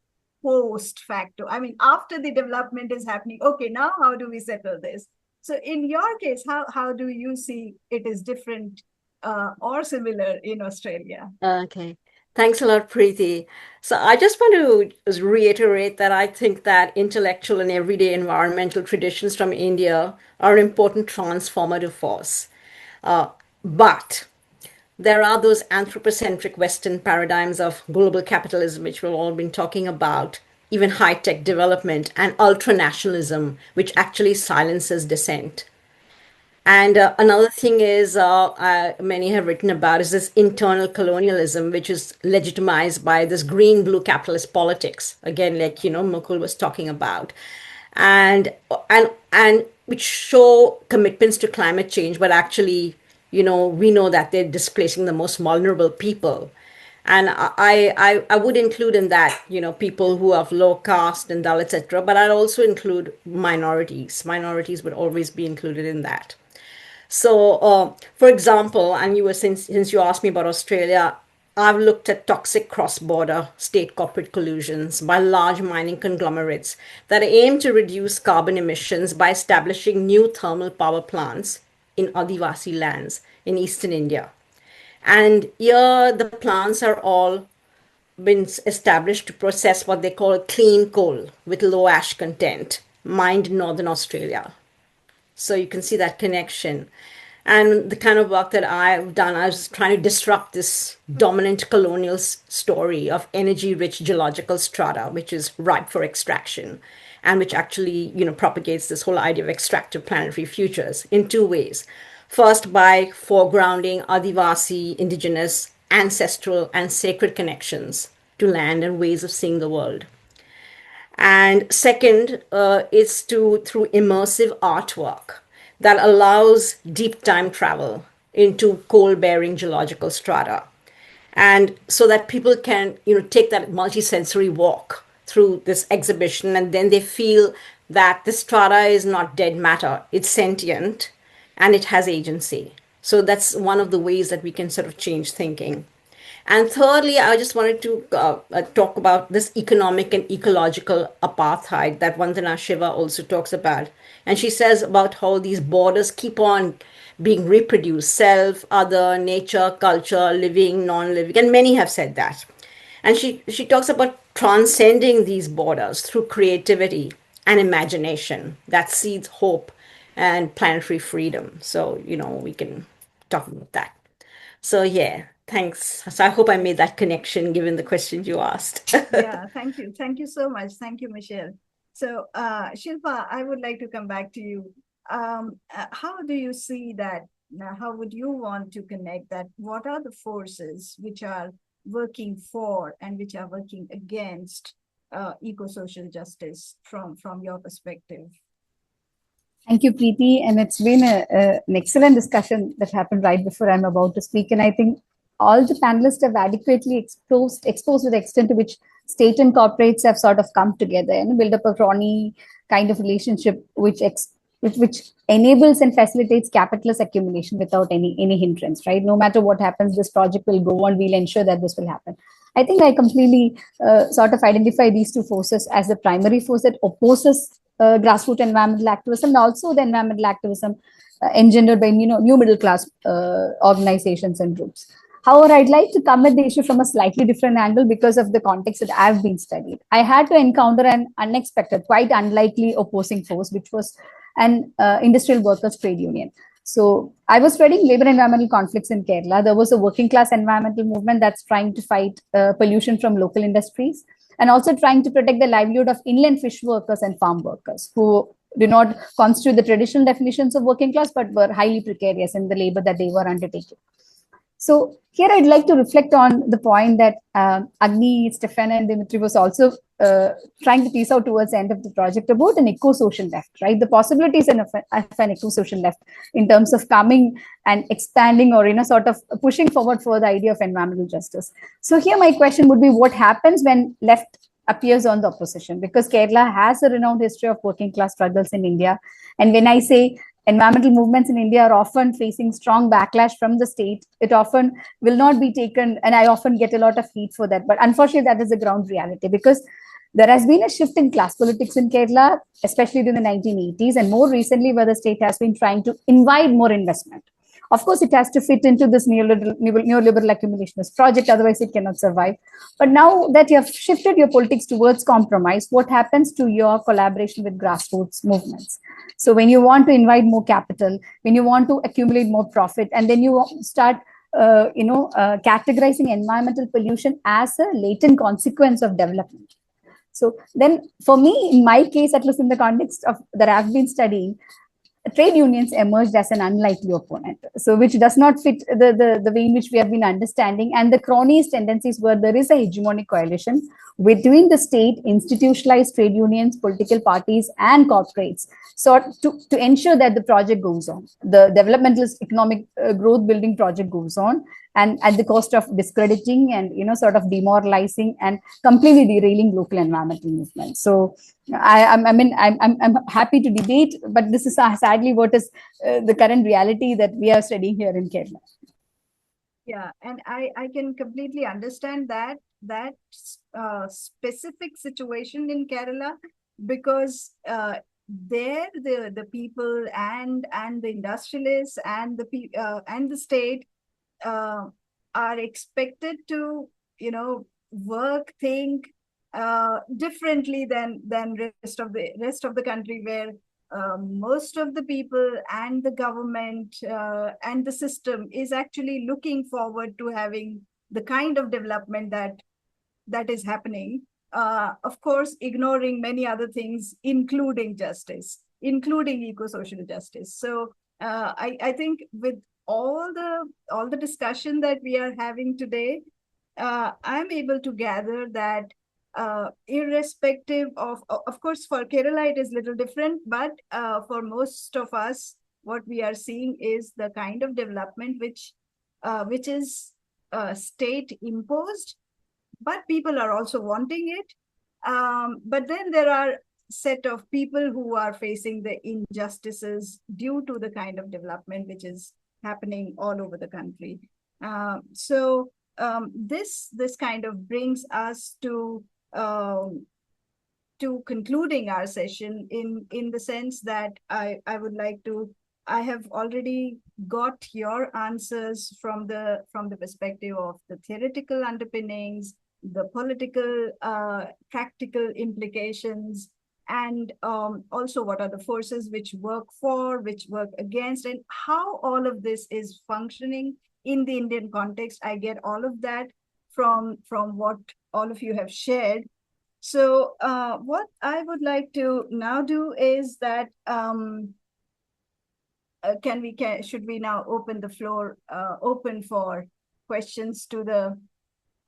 C: post facto. I mean, after the development is happening, okay, now how do we settle this? So in your case, how do you see it is different or similar in Australia?
E: Okay. Thanks a lot, Preeti. So I just want to reiterate that I think that intellectual and everyday environmental traditions from India are an important transformative force. But there are those anthropocentric Western paradigms of global capitalism, which we've all been talking about, even high-tech development and ultranationalism, which actually silences dissent. And another thing is, many have written about, is this internal colonialism, which is legitimized by this green-blue capitalist politics. Again, like Mukul was talking about, and which show commitments to climate change, but actually, we know that they're displacing the most vulnerable people. And I would include in that, people who have low caste and Dalits, etc. But I'd also include minorities. Minorities would always be included in that. So, for example, and since you asked me about Australia, I've looked at toxic cross-border state corporate collusions by large mining conglomerates that aim to reduce carbon emissions by establishing new thermal power plants in Adivasi lands in eastern India. And here the plants are all been established to process what they call clean coal with low ash content, mined in northern Australia. So you can see that connection. And the kind of work that I've done, I was trying to disrupt this dominant colonial story of energy-rich geological strata, which is ripe for extraction, and which actually, propagates this whole idea of extractive planetary futures in two ways. First, by foregrounding Adivasi, indigenous, ancestral, and sacred connections to land and ways of seeing the world. And second is through immersive artwork that allows deep time travel into coal-bearing geological strata. And so that people can, take that multisensory walk through this exhibition, and then they feel that the strata is not dead matter, it's sentient, and it has agency. So that's one of the ways that we can sort of change thinking. And thirdly, I just wanted to talk about this economic and ecological apartheid that Vandana Shiva also talks about. And she says about how these borders keep on being reproduced: self, other, nature, culture, living, non-living, and many have said that. And she talks about transcending these borders through creativity and imagination that seeds hope and planetary freedom. So, we can talk about that. So, yeah, thanks. So I hope I made that connection given the question you asked.
C: Yeah, thank you. Thank you so much. Thank you, Michelle. So, Shilpa, I would like to come back to you. How do you see that? How would you want to connect that? What are the forces which are working for and which are working against ecosocial justice from your perspective?
F: Thank you, Preeti. And it's been an excellent discussion that happened right before I'm about to speak. And I think all the panelists have adequately exposed to the extent to which state and corporates have sort of come together and build up a crony kind of relationship which enables and facilitates capitalist accumulation without any hindrance, right? No matter what happens, this project will go on. We'll ensure that this will happen. I think I completely sort of identify these two forces as the primary force that opposes grassroots environmental activism, and also the environmental activism engendered by new middle class organizations and groups. However, I'd like to come at the issue from a slightly different angle because of the context that I've been studied. I had to encounter an unexpected, quite unlikely opposing force, which was an industrial workers' trade union. So I was studying labor environmental conflicts in Kerala. There was a working class environmental movement that's trying to fight pollution from local industries and also trying to protect the livelihood of inland fish workers and farm workers who do not constitute the traditional definitions of working class, but were highly precarious in the labor that they were undertaking. So here I'd like to reflect on the point that Agni, Stefan, and Dimitri was also trying to piece out towards the end of the project about an eco-social left, right? The possibilities of an eco-social left in terms of coming and expanding or, sort of pushing forward for the idea of environmental justice. So here my question would be, what happens when left appears on the opposition? Because Kerala has a renowned history of working class struggles in India. And when I say environmental movements in India are often facing strong backlash from the state, it often will not be taken, and I often get a lot of heat for that. But unfortunately, that is the ground reality, because there has been a shift in class politics in Kerala, especially during the 1980s, and more recently, where the state has been trying to invite more investment. Of course, it has to fit into this neoliberal accumulationist project, otherwise it cannot survive. But now that you have shifted your politics towards compromise, what happens to your collaboration with grassroots movements? So when you want to invite more capital, when you want to accumulate more profit, and then you start categorizing environmental pollution as a latent consequence of development. So then for me, in my case, at least in the context of that I've been studying, trade unions emerged as an unlikely opponent, so which does not fit the way in which we have been understanding, and the cronyist tendencies where there is a hegemonic coalition between the state, institutionalized trade unions, political parties, and corporates, so to ensure that the project goes on, the developmentalist economic growth building project goes on, and at the cost of discrediting and sort of demoralizing and completely derailing local environmental movements. So I'm happy to debate, but this is sadly what is the current reality that we are studying here in Kerala.
C: Yeah, and I can completely understand that specific situation in Kerala, because there the people and the industrialists and the state are expected to work, think differently than rest of the country, where most of the people and the government and the system is actually looking forward to having the kind of development that is happening, of course ignoring many other things, including justice, including ecosocial justice. So I think with all the discussion that we are having today, I'm able to gather that irrespective of course, for Kerala it is little different, but for most of us, what we are seeing is the kind of development which is state imposed, but people are also wanting it. But then there are set of people who are facing the injustices due to the kind of development which is happening all over the country. So this kind of brings us to concluding our session in the sense that I would like to, I have already got your answers from the perspective of the theoretical underpinnings, the political practical implications, and also what are the forces which work for, which work against, and how all of this is functioning in the Indian context. I get all of that from what all of you have shared. So what I would like to now do is that should we now open the floor open for questions to the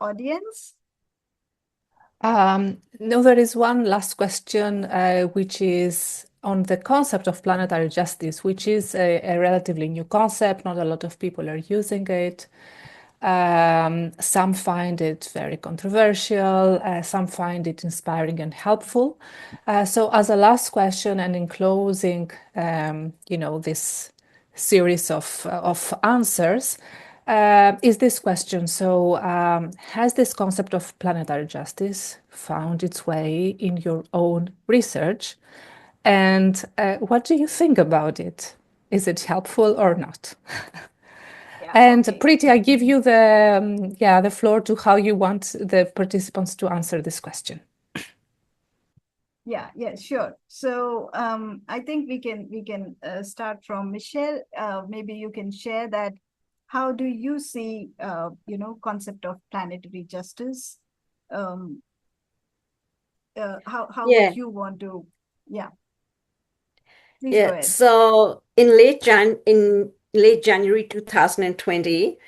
C: audience?
A: No, there is one last question, which is on the concept of planetary justice, which is a relatively new concept. Not a lot of people are using it. Some find it very controversial, some find it inspiring and helpful. So as a last question and in closing, this series of answers, is this question. So has this concept of planetary justice found its way in your own research? And what do you think about it? Is it helpful or not? And
C: okay.
A: Preeti, I give you the floor to how you want the participants to answer this question.
C: Yeah, sure. So I think we can start from Michelle. Maybe you can share that. How do you see concept of planetary justice? How
E: Yeah.
C: would you want to? Yeah, please go
E: Yeah.
C: ahead.
E: So in late January 2020,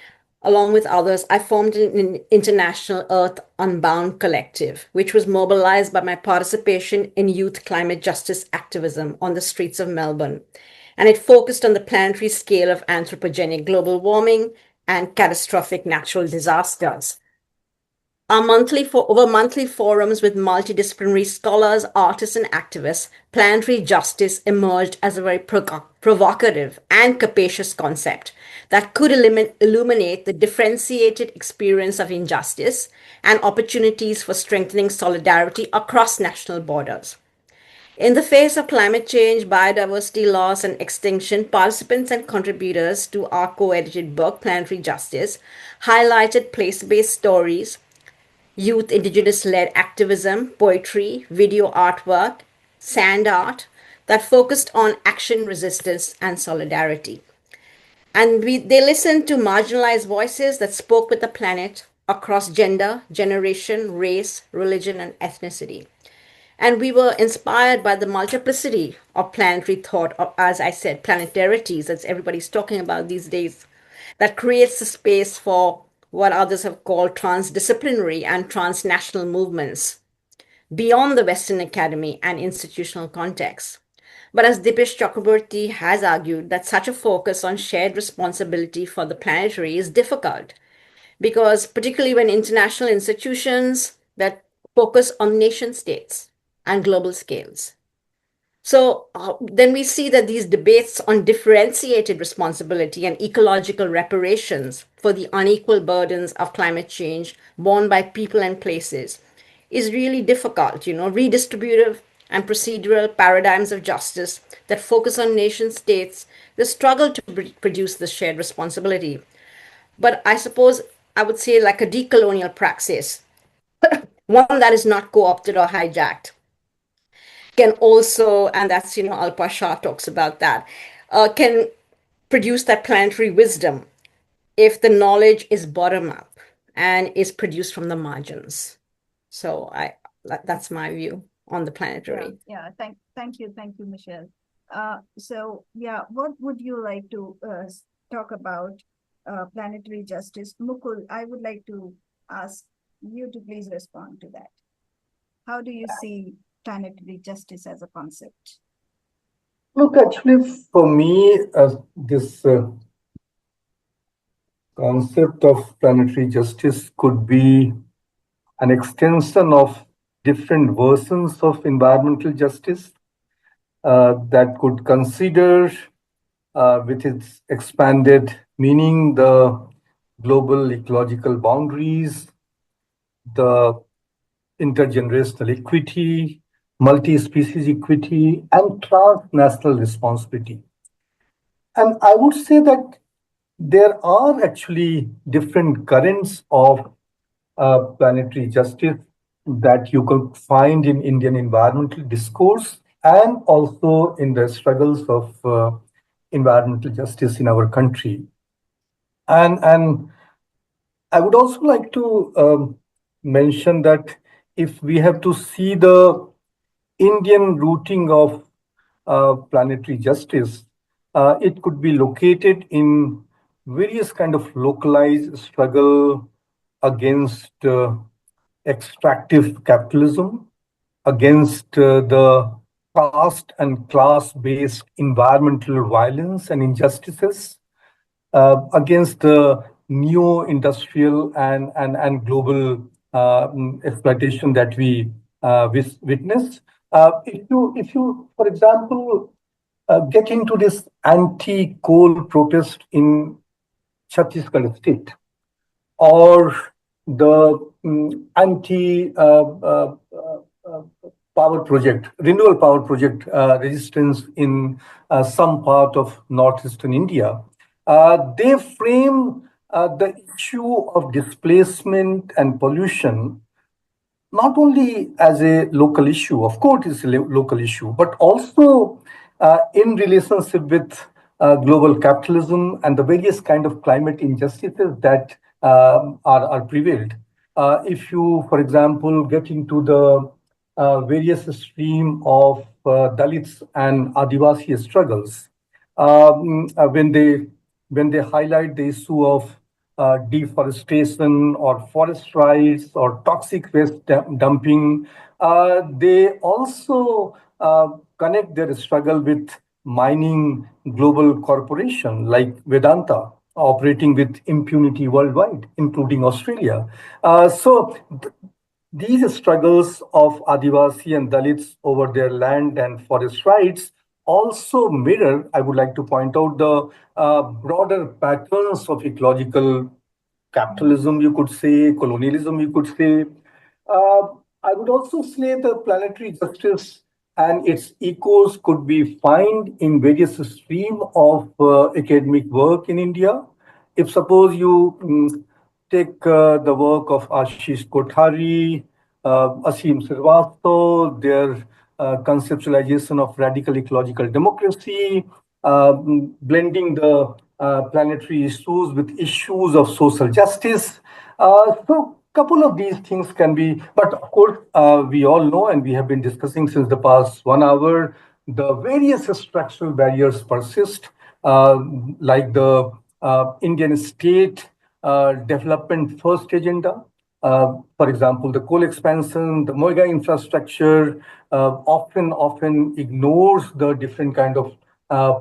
E: along with others, I formed an international Earth Unbound collective, which was mobilized by my participation in youth climate justice activism on the streets of Melbourne. And it focused on the planetary scale of anthropogenic global warming and catastrophic natural disasters. Over monthly forums with multidisciplinary scholars, artists, and activists, planetary justice emerged as a very provocative and capacious concept that could illuminate the differentiated experience of injustice and opportunities for strengthening solidarity across national borders. In the face of climate change, biodiversity loss, and extinction, participants and contributors to our co edited book, Planetary Justice, highlighted place based stories, youth indigenous led activism, poetry, video artwork, sand art that focused on action, resistance, and solidarity. And they listened to marginalized voices that spoke with the planet across gender, generation, race, religion, and ethnicity. And we were inspired by the multiplicity of planetary thought, or as I said, planetarities, that everybody's talking about these days, that creates a space for what others have called transdisciplinary and transnational movements beyond the Western academy and institutional context. But as Dipesh Chakraborty has argued, that such a focus on shared responsibility for the planetary is difficult because, particularly when international institutions that focus on nation states and global scales. So then we see that these debates on differentiated responsibility and ecological reparations for the unequal burdens of climate change borne by people and places is really difficult. Redistributive and procedural paradigms of justice that focus on nation states, they struggle to produce this shared responsibility. But I suppose I would say like a decolonial praxis, one that is not co-opted or hijacked, can also, and that's, Alpa Shah talks about that, can produce that planetary wisdom if the knowledge is bottom up and is produced from the margins. So that's my view on the planetary.
C: Thank you, Michelle. So what would you like to talk about planetary justice? Mukul, I would like to ask you to please respond to that. How do you see planetary justice as a concept?
B: Look, actually, for me, this concept of planetary justice could be an extension of different versions of environmental justice that could consider, with its expanded meaning, the global ecological boundaries, the intergenerational equity, multi-species equity, and transnational responsibility. And I would say that there are actually different currents of planetary justice that you could find in Indian environmental discourse and also in the struggles of environmental justice in our country. And I would also like to mention that if we have to see the Indian rooting of planetary justice, it could be located in various kind of localized struggle against extractive capitalism, against the caste and class-based environmental violence and injustices, against the neo-industrial and global exploitation that we witness. If you, for example, get into this anti-coal protest in Chhattisgarh state, or the power project, renewable power project resistance in some part of northeastern India, They frame the issue of displacement and pollution not only as a local issue, of course, it's a local issue, but also in relationship with global capitalism and the various kind of climate injustices that are prevailed. If you, for example, get into the various stream of Dalits and Adivasi struggles, when they highlight the issue of deforestation or forest rights or toxic waste dumping, they also connect their struggle with mining global corporation like Vedanta operating with impunity worldwide, including Australia. These struggles of Adivasi and Dalits over their land and forest rights also mirror, I would like to point out, the broader patterns of ecological capitalism, you could say, colonialism, you could say. Uh, I would also say the planetary justice and its echoes could be found in various streams of academic work in India. If suppose you take the work of Ashish Kothari, Asim Srivastava, their conceptualization of radical ecological democracy, blending the planetary issues with issues of social justice. So couple of these things can be, but of course, we all know and we have been discussing since the past 1 hour, the various structural barriers persist, like the Indian state development first agenda. For example, the coal expansion, the mega infrastructure often ignores the different kind of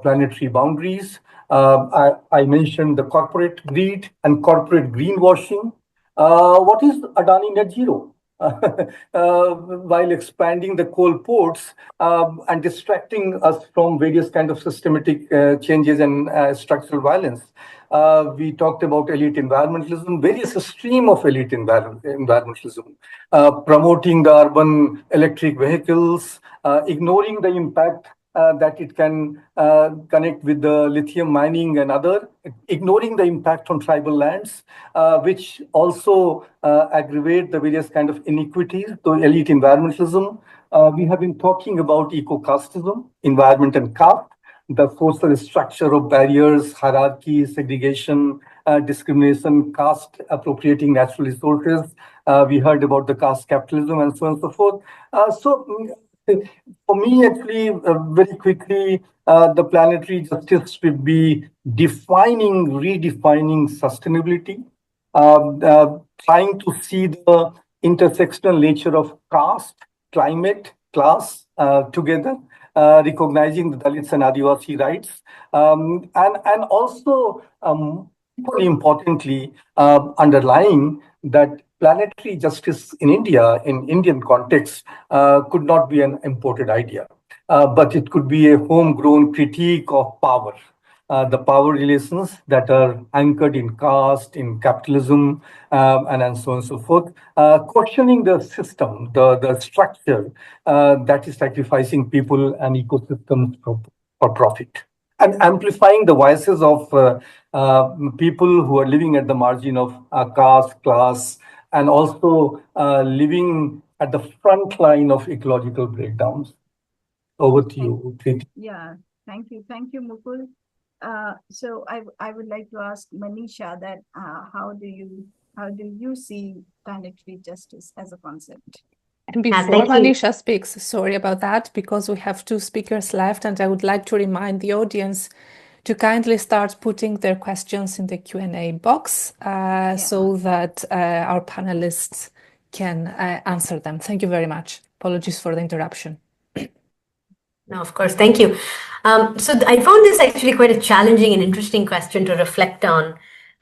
B: planetary boundaries. I mentioned the corporate greed and corporate greenwashing. What is Adani Net Zero? While expanding the coal ports and distracting us from various kind of systematic changes and structural violence. We talked about elite environmentalism, various stream of elite environmentalism, promoting the urban electric vehicles, ignoring the impact that it can connect with the lithium mining and other, ignoring the impact on tribal lands, which also aggravate the various kind of inequities to elite environmentalism. We have been talking about eco-casteism, environment and caste, the social structure of barriers, hierarchy, segregation, discrimination, caste appropriating natural resources. We heard about the caste capitalism and so on and so forth. For me, actually, very quickly, the planetary justice will be redefining sustainability, trying to see the intersectional nature of caste, climate, class together, recognizing the Dalits and Adivasi rights, and also, equally importantly, underlying that planetary justice in India, in Indian context, could not be an imported idea, but it could be a homegrown critique of power. The power relations that are anchored in caste, in capitalism, and so on and so forth, questioning the system, the structure that is sacrificing people and ecosystems for profit, and amplifying the voices of people who are living at the margin of caste, class, and also living at the front line of ecological breakdowns. Over to you, Preeti.
C: Yeah, thank you, Mukul. So I would like to ask Manisha that how do you see planetary justice as a concept?
A: And before Manisha speaks, sorry about that, because we have 2 speakers left, and I would like to remind the audience to kindly start putting their questions in the Q&A box so that our panelists can answer them. Thank you very much. Apologies for the interruption.
D: No, of course, thank you. So I found this actually quite a challenging and interesting question to reflect on.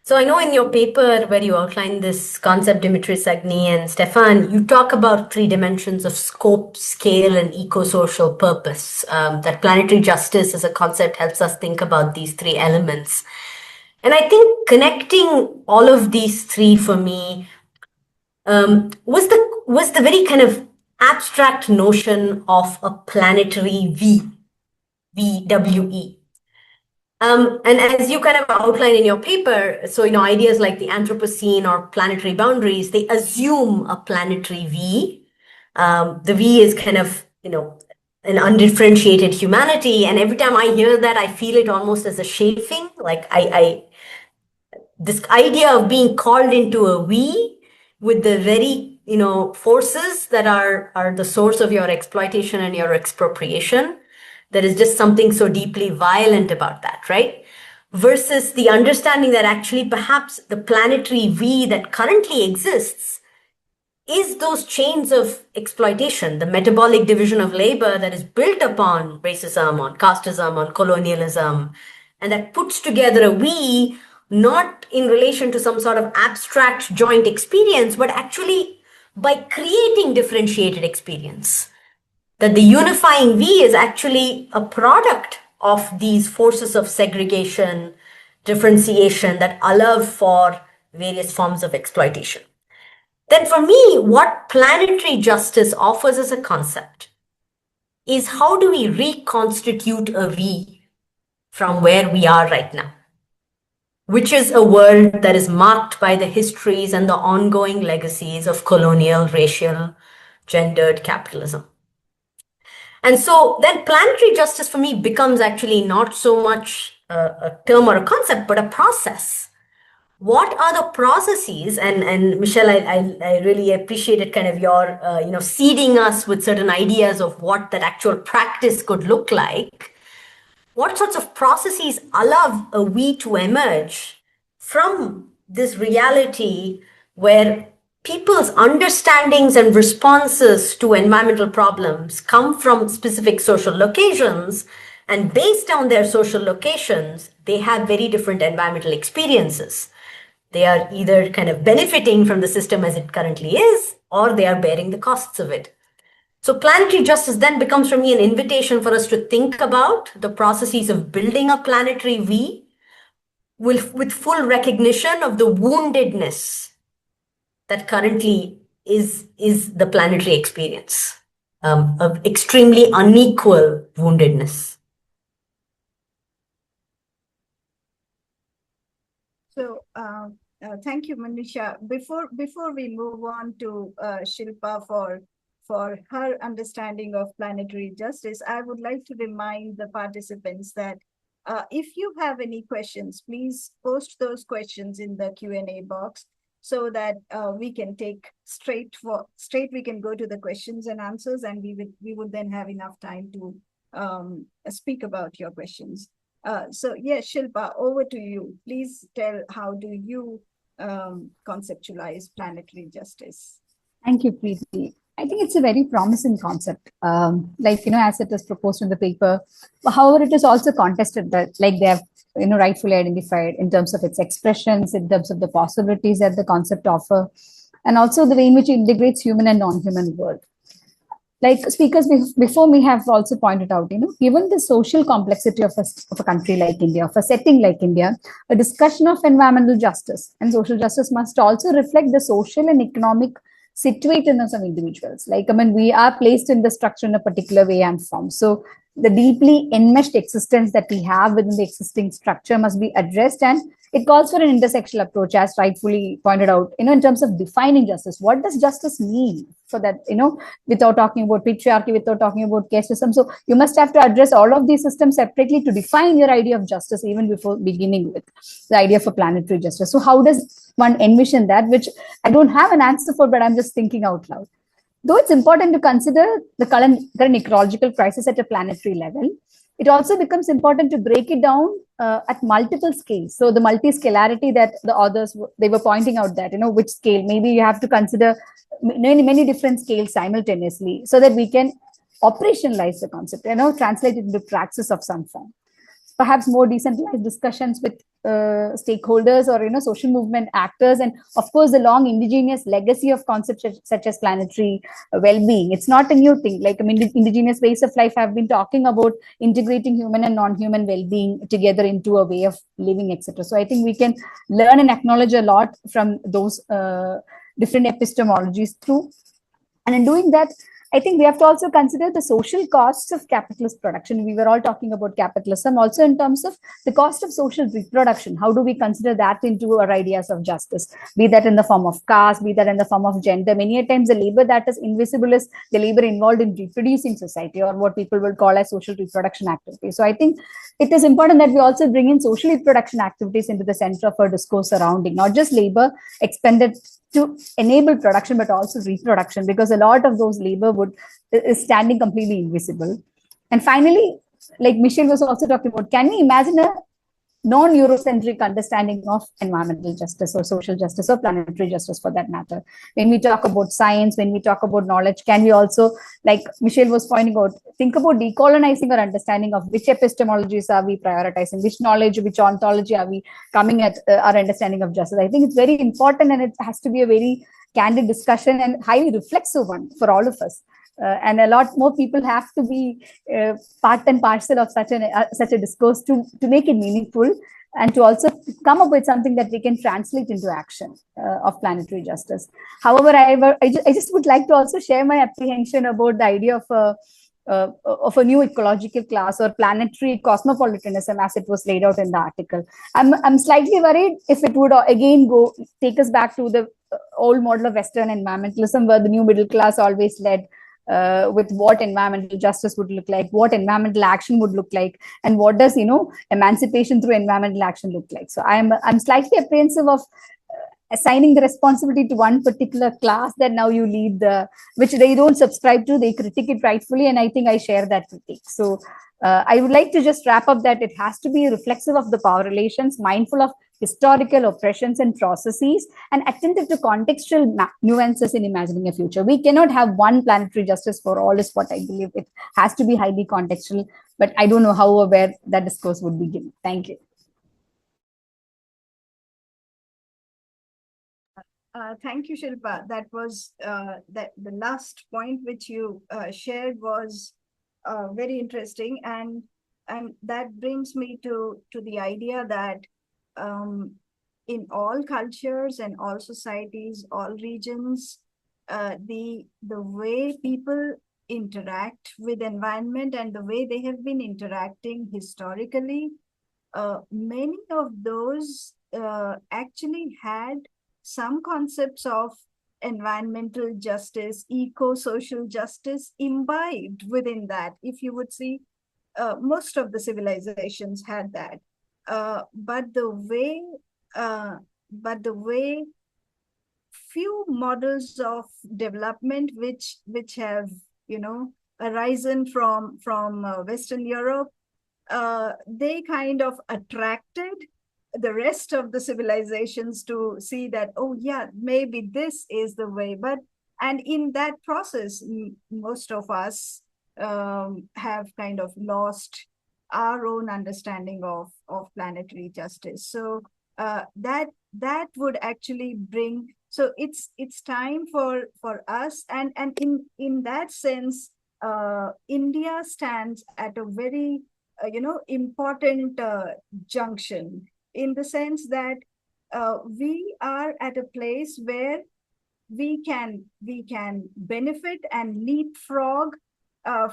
D: So I know in your paper where you outline this concept, Dimitri Sagni and Stefan, you talk about 3 dimensions of scope, scale, and eco-social purpose. That planetary justice as a concept helps us think about these 3 elements. And I think connecting all of these 3 for me was the very kind of abstract notion of a planetary VWE. And as you kind of outline in your paper, so, ideas like the Anthropocene or planetary boundaries, they assume a planetary we. The we is kind of, an undifferentiated humanity. And every time I hear that, I feel it almost as a chafing. Like this idea of being called into a we with the very, forces that are the source of your exploitation and your expropriation. There is just something so deeply violent about that, right? Versus the understanding that actually perhaps the planetary we that currently exists is those chains of exploitation, the metabolic division of labor that is built upon racism, on casteism, on colonialism, and that puts together a we, not in relation to some sort of abstract joint experience, but actually by creating differentiated experience. That the unifying we is actually a product of these forces of segregation, differentiation that allow for various forms of exploitation. Then for me, what planetary justice offers as a concept is how do we reconstitute a we from where we are right now, which is a world that is marked by the histories and the ongoing legacies of colonial, racial, gendered capitalism. And so then planetary justice for me becomes actually not so much a term or a concept, but a process. What are the processes? And Michelle, I really appreciated kind of your, seeding us with certain ideas of what that actual practice could look like. What sorts of processes allow a we to emerge from this reality where people's understandings and responses to environmental problems come from specific social locations, and based on their social locations, they have very different environmental experiences. They are either kind of benefiting from the system as it currently is, or they are bearing the costs of it. So planetary justice then becomes for me an invitation for us to think about the processes of building a planetary we with full recognition of the woundedness that currently is the planetary experience, of extremely unequal woundedness.
C: So thank you, Manisha. Before we move on to Shilpa for her understanding of planetary justice, I would like to remind the participants that if you have any questions, please post those questions in the Q&A box so that we can take straight, we can go to the questions and answers, and we would then have enough time to speak about your questions. So yes, Shilpa, over to you. Please tell, how do you conceptualize planetary justice?
F: Thank you, Preeti. I think it's a very promising concept. As it is proposed in the paper, however, it is also contested that, like they have, rightfully identified in terms of its expressions, in terms of the possibilities that the concept offer, and also the way in which it integrates human and non-human world. Like speakers before me have also pointed out, given the social complexity of a country like India, of a setting like India, a discussion of environmental justice and social justice must also reflect the social and economic situatedness of individuals. We are placed in the structure in a particular way and form. So the deeply enmeshed existence that we have within the existing structure must be addressed, and it calls for an intersectional approach, as rightfully pointed out, in terms of defining justice. What does justice mean? So that, without talking about patriarchy, without talking about caste system. So you must have to address all of these systems separately to define your idea of justice, even before beginning with the idea for planetary justice. So how does one envision that, which I don't have an answer for, but I'm just thinking out loud. Though it's important to consider the current ecological crisis at a planetary level, it also becomes important to break it down at multiple scales. So the multiscalarity that the authors, they were pointing out that, which scale, maybe you have to consider many different scales simultaneously so that we can operationalize the concept, translate it into praxis of some form. Perhaps more decentralized discussions with stakeholders or social movement actors, and of course the long indigenous legacy of concepts such as planetary well-being. It's not a new thing. Indigenous ways of life have been talking about integrating human and non-human well-being together into a way of living, etc. So I think we can learn and acknowledge a lot from those different epistemologies through. And in doing that, I think we have to also consider the social costs of capitalist production. We were all talking about capitalism, also in terms of the cost of social reproduction. How do we consider that into our ideas of justice? Be that in the form of caste, be that in the form of gender. Many a times the labor that is invisible is the labor involved in reproducing society, or what people will call as social reproduction activities. So I think it is important that we also bring in social reproduction activities into the center of our discourse surrounding not just labor expended to enable production, but also reproduction, because a lot of those labor is standing completely invisible. And finally, like Michelle was also talking about, can we imagine a non-Eurocentric understanding of environmental justice or social justice or planetary justice for that matter? When we talk about science, when we talk about knowledge, can we also, like Michelle was pointing out, think about decolonizing our understanding of which epistemologies are we prioritizing, which knowledge, which ontology are we coming at our understanding of justice? I think it's very important, and it has to be a very candid discussion and highly reflexive one for all of us. And a lot more people have to be part and parcel of such a discourse to make it meaningful, and to also come up with something that we can translate into action of planetary justice. However, I just would like to also share my apprehension about the idea of a new ecological class or planetary cosmopolitanism as it was laid out in the article. I'm slightly worried if it would again take us back to the old model of Western environmentalism, where the new middle class always led with what environmental justice would look like, what environmental action would look like, and what does emancipation through environmental action look like. So I'm slightly apprehensive of assigning the responsibility to one particular class that now you lead which they don't subscribe to, they critique it rightfully, and I think I share that critique. So I would like to just wrap up that it has to be reflexive of the power relations, mindful of historical oppressions and processes, and attentive to contextual nuances in imagining a future. We cannot have one planetary justice for all, is what I believe. It has to be highly contextual, but I don't know how or where that discourse would be given. Thank you.
C: Thank you, Shilpa. That was the last point which you shared was very interesting, and that brings me to the idea that in all cultures and all societies, all regions, the way people interact with environment and the way they have been interacting historically, many of those actually had some concepts of environmental justice, ecosocial justice imbibed within that. If you would see, most of the civilizations had that. But the way few models of development which have arisen from Western Europe, they kind of attracted the rest of the civilizations to see that, oh yeah, maybe this is the way. And in that process, most of us have kind of lost our own understanding of planetary justice. So that would actually bring, so it's time for us, and in that sense, India stands at a very important junction, in the sense that we are at a place where we can benefit and leapfrog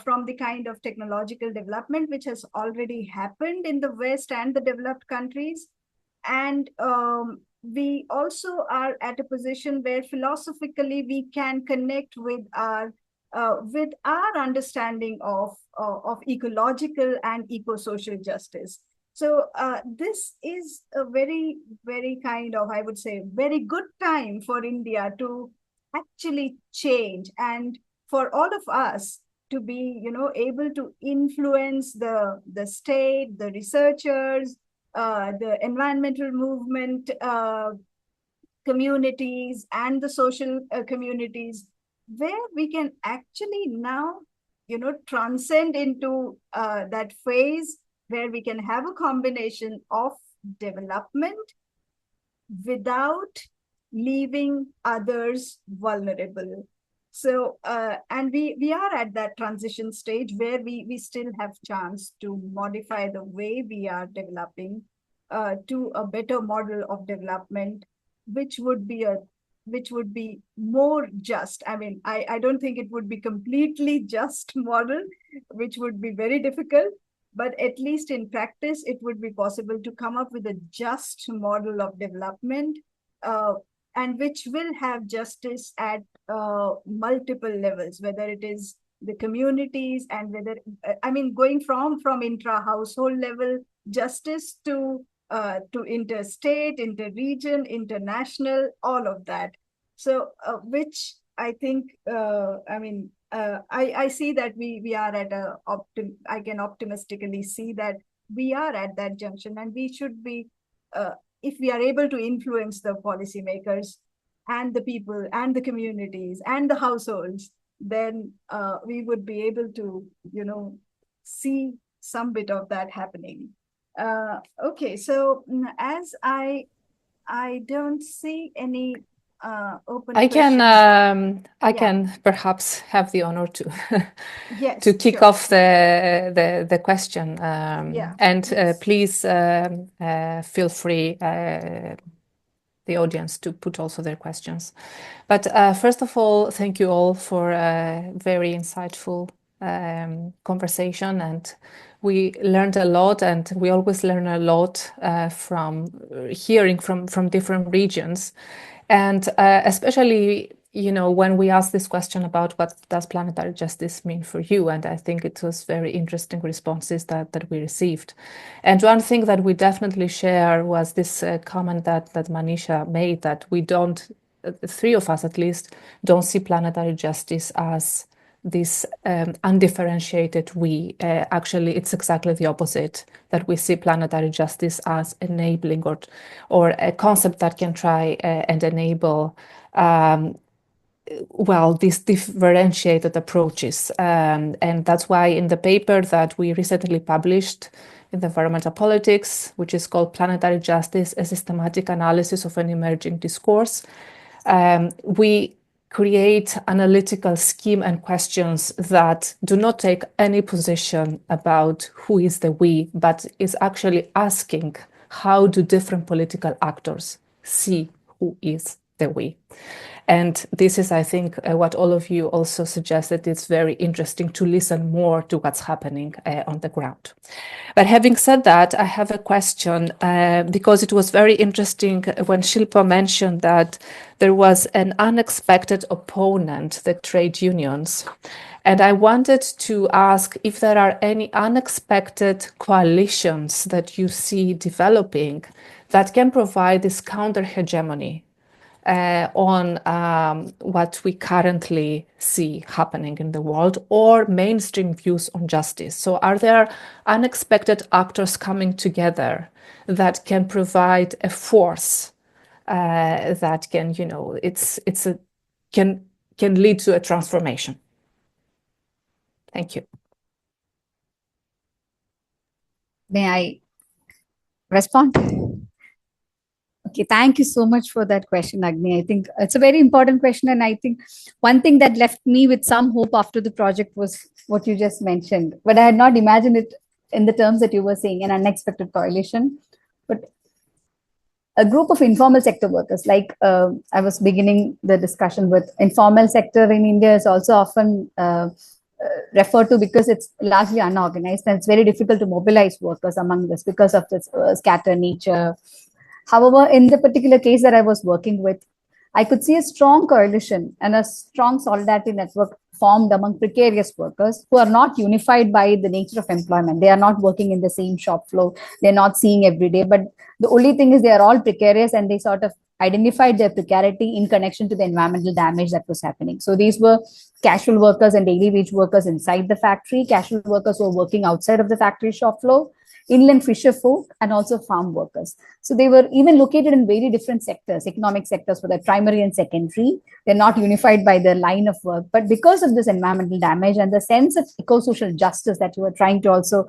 C: from the kind of technological development which has already happened in the West and the developed countries. And we also are at a position where philosophically we can connect with our understanding of ecological and eco-social justice. So this is a very, very kind of, I would say, very good time for India to actually change, and for all of us to be, able to influence the state, the researchers, the environmental movement communities, and the social communities, where we can actually now, transcend into that phase where we can have a combination of development without leaving others vulnerable. So, and we are at that transition stage where we still have chance to modify the way we are developing to a better model of development, which would be a which would be more just. I mean, I don't think it would be completely just model, which would be very difficult, but at least in practice, it would be possible to come up with a just model of development, and which will have justice at multiple levels, whether it is the communities and whether, I mean, going from intra-household level justice to interstate, inter-region, international, all of that. So, which I think, I see that we are at I can optimistically see that we are at that junction, and we should be, if we are able to influence the policymakers and the people and the communities and the households, then we would be able to, see some bit of that happening. Okay, so as I don't see any open questions.
A: I can perhaps have the honor to
C: yes,
A: to kick
C: sure.
A: off the question. Please feel free, the audience, to put also their questions. But first of all, thank you all for a very insightful conversation, and we learned a lot, and we always learn a lot from hearing from different regions, and especially when we ask this question about what does planetary justice mean for you, and I think it was very interesting responses that we received. And one thing that we definitely share was this comment that Manisha made, that we don't, three of us at least, don't see planetary justice as this undifferentiated we. Actually, it's exactly the opposite, that we see planetary justice as enabling or a concept that can try and enable these differentiated approaches. And that's why in the paper that we recently published in the Environmental Politics, which is called Planetary Justice, a Systematic Analysis of an Emerging Discourse, we create analytical scheme and questions that do not take any position about who is the we, but is actually asking how do different political actors see who is the we. And this is, I think, what all of you also suggested. It's very interesting to listen more to what's happening on the ground. But having said that, I have a question, because it was very interesting when Shilpa mentioned that there was an unexpected opponent, the trade unions. And I wanted to ask if there are any unexpected coalitions that you see developing that can provide this counter-hegemony on what we currently see happening in the world, or mainstream views on justice. So are there unexpected actors coming together that can provide a force that can, can lead to a transformation? Thank you.
F: May I respond? Okay, thank you so much for that question, Agni. I think it's a very important question. And I think one thing that left me with some hope after the project was what you just mentioned. But I had not imagined it in the terms that you were saying, an unexpected coalition. But a group of informal sector workers, like I was beginning the discussion with, informal sector in India is also often referred to because it's largely unorganized, and it's very difficult to mobilize workers among this because of this scattered nature. However, in the particular case that I was working with, I could see a strong coalition and a strong solidarity network formed among precarious workers who are not unified by the nature of employment. They are not working in the same shop floor. They're not seeing every day. But the only thing is they are all precarious, and they sort of identified their precarity in connection to the environmental damage that was happening. So these were casual workers and daily wage workers inside the factory, casual workers who were working outside of the factory shop floor, inland fisher folk, and also farm workers. So they were even located in very different sectors, economic sectors, for the primary and secondary. They're not unified by their line of work. But because of this environmental damage and the sense of ecosocial justice that you were trying to also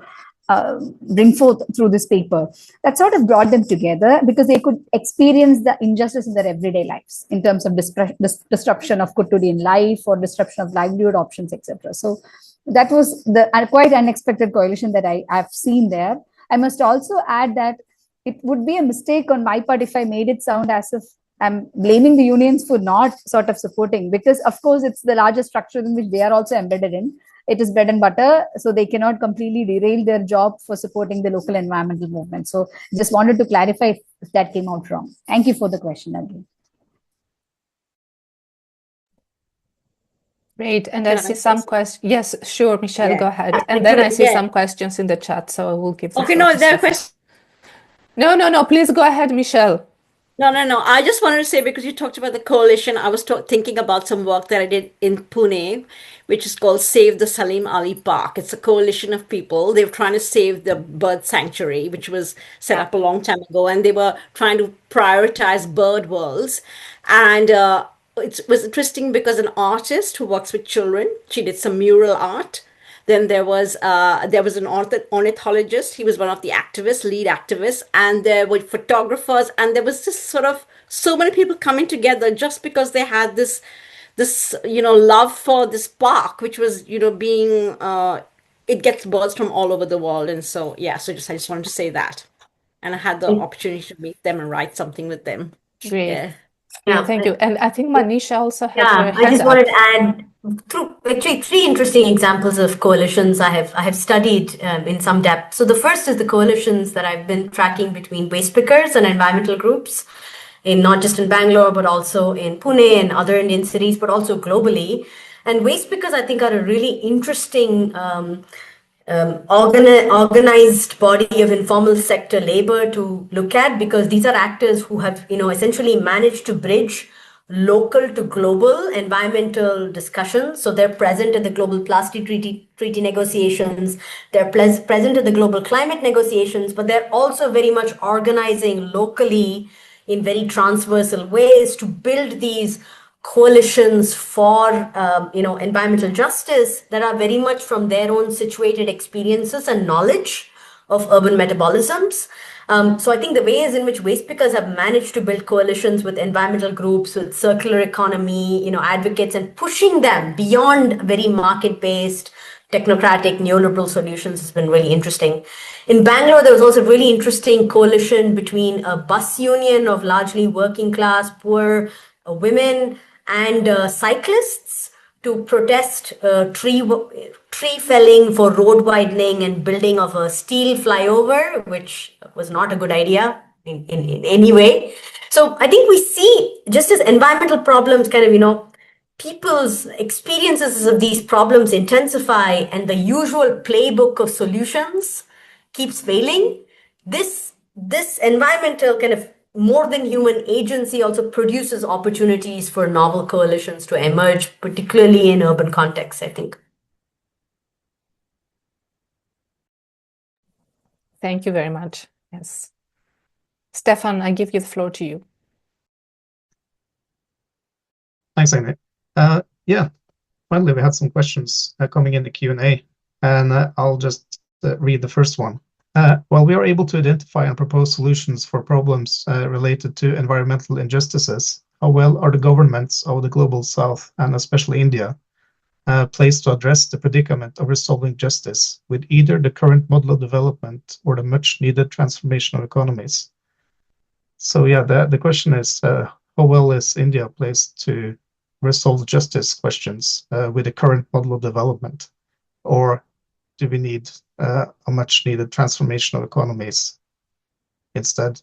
F: bring forth through this paper, that sort of brought them together because they could experience the injustice in their everyday lives in terms of disruption of quotidian life or disruption of livelihood options, etc. So that was the quite unexpected coalition that I've seen there. I must also add that it would be a mistake on my part if I made it sound as if I'm blaming the unions for not sort of supporting, because of course it's the largest structure in which they are also embedded in. It is bread and butter, so they cannot completely derail their job for supporting the local environmental movement. So just wanted to clarify if that came out wrong. Thank you for the question again.
A: Great. And I see some questions. Yes, sure, Michelle,
E: Yeah.
A: go ahead. And then I see some questions in the chat, so I will give the
E: Okay,
A: floor
E: no,
A: to
E: there are
A: Stefan.
E: questions.
A: No, please go ahead, Michelle.
E: No. I just wanted to say, because you talked about the coalition, I was thinking about some work that I did in Pune, which is called Save the Salim Ali Park. It's a coalition of people. They were trying to save the bird sanctuary, which was set up a long time ago, and they were trying to prioritize bird worlds. And it was interesting because an artist who works with children, she did some mural art. Then there was an ornithologist. He was one of the activists, lead activists, and there were photographers, and there was just sort of so many people coming together just because they had this love for this park, which was being it gets birds from all over the world, and so yeah, so I just wanted to say that, and I had the opportunity to meet them and write something with them.
A: Great.
E: Yeah.
A: Yeah, thank you. And I think Manisha also had her
D: I
A: hand
D: just
A: up.
D: wanted to add through actually three interesting examples of coalitions I have studied in some depth. So the first is the coalitions that I've been tracking between waste pickers and environmental groups, in not just in Bangalore but also in Pune and other Indian cities, but also globally. And waste pickers, I think, are a really interesting organized body of informal sector labor to look at, because these are actors who have essentially managed to bridge local to global environmental discussions. So they're present at the global plastic treaty negotiations, they're present at the global climate negotiations, but they're also very much organizing locally in very transversal ways to build these coalitions for environmental justice that are very much from their own situated experiences and knowledge of urban metabolisms. So I think the ways in which waste pickers have managed to build coalitions with environmental groups, with circular economy, advocates, and pushing them beyond very market-based, technocratic, neoliberal solutions has been really interesting. In Bangalore, there was also a really interesting coalition between a bus union of largely working class, poor women and cyclists to protest tree felling for road widening and building of a steel flyover, which was not a good idea in any way. So I think we see, just as environmental problems kind of, people's experiences of these problems intensify and the usual playbook of solutions keeps failing, this environmental kind of more than human agency also produces opportunities for novel coalitions to emerge, particularly in urban contexts, I think.
A: Thank you very much. Yes. Stefan, I give you the floor to you.
G: Thanks, Amy. Yeah, finally we had some questions coming in the Q&A, and I'll just read the first one. While we are able to identify and propose solutions for problems related to environmental injustices, how well are the governments of the global south, and especially India, placed to address the predicament of resolving justice with either the current model of development or the much needed transformation of economies? So yeah, the question is, how well is India placed to resolve justice questions with the current model of development, or do we need a much needed transformation of economies instead?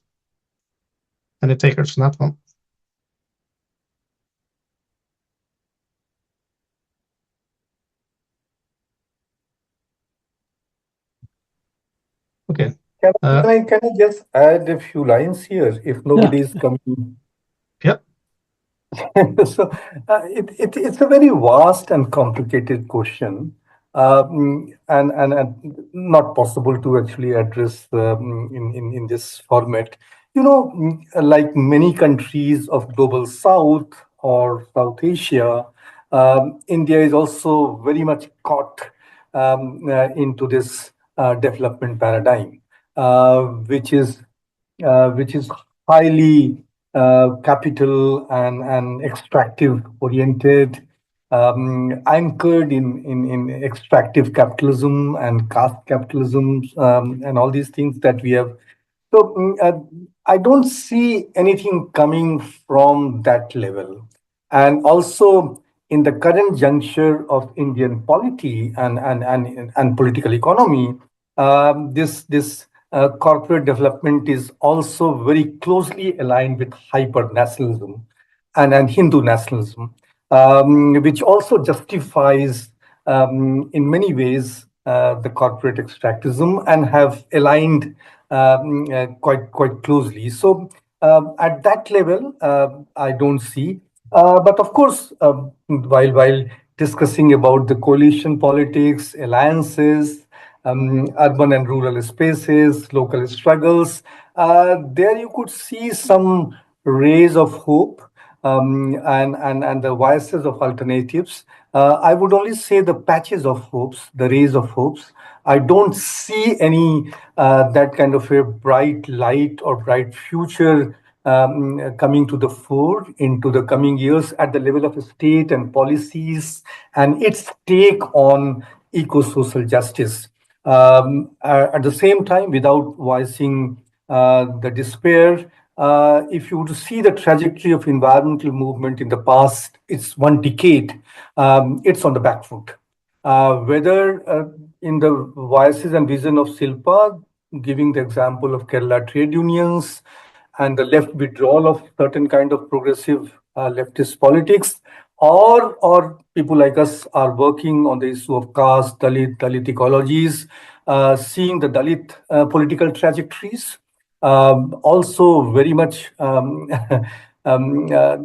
G: Any takers on that one? Okay.
B: Can I just add a few lines here if nobody is coming?
G: Yep.
B: So it's a very vast and complicated question, and not possible to actually address in this format. Like many countries of global South or South Asia, India is also very much caught into this development paradigm, which is highly capital and extractive oriented, anchored in extractive capitalism and caste capitalism, and all these things that we have. So I don't see anything coming from that level. And also, in the current juncture of Indian polity and political economy, this corporate development is also very closely aligned with hyper nationalism and Hindu nationalism, which also justifies, in many ways, the corporate extractivism and have aligned quite closely. So at that level, I don't see. But of course, while discussing about the coalition politics, alliances, urban and rural spaces, local struggles, there you could see some rays of hope, and the voices of alternatives. I would only say the patches of hopes, the rays of hopes. I don't see any that kind of a bright light or bright future coming to the fore into the coming years at the level of state and policies and its take on eco-social justice. At the same time, without voicing the despair, if you were to see the trajectory of environmental movement in the past, it's 1 decade, it's on the back foot. Whether in the voices and vision of Silpa, giving the example of Kerala trade unions and the left withdrawal of certain kind of progressive leftist politics, or people like us are working on the issue of caste, Dalit ecologies, seeing the Dalit political trajectories, also very much um, uh,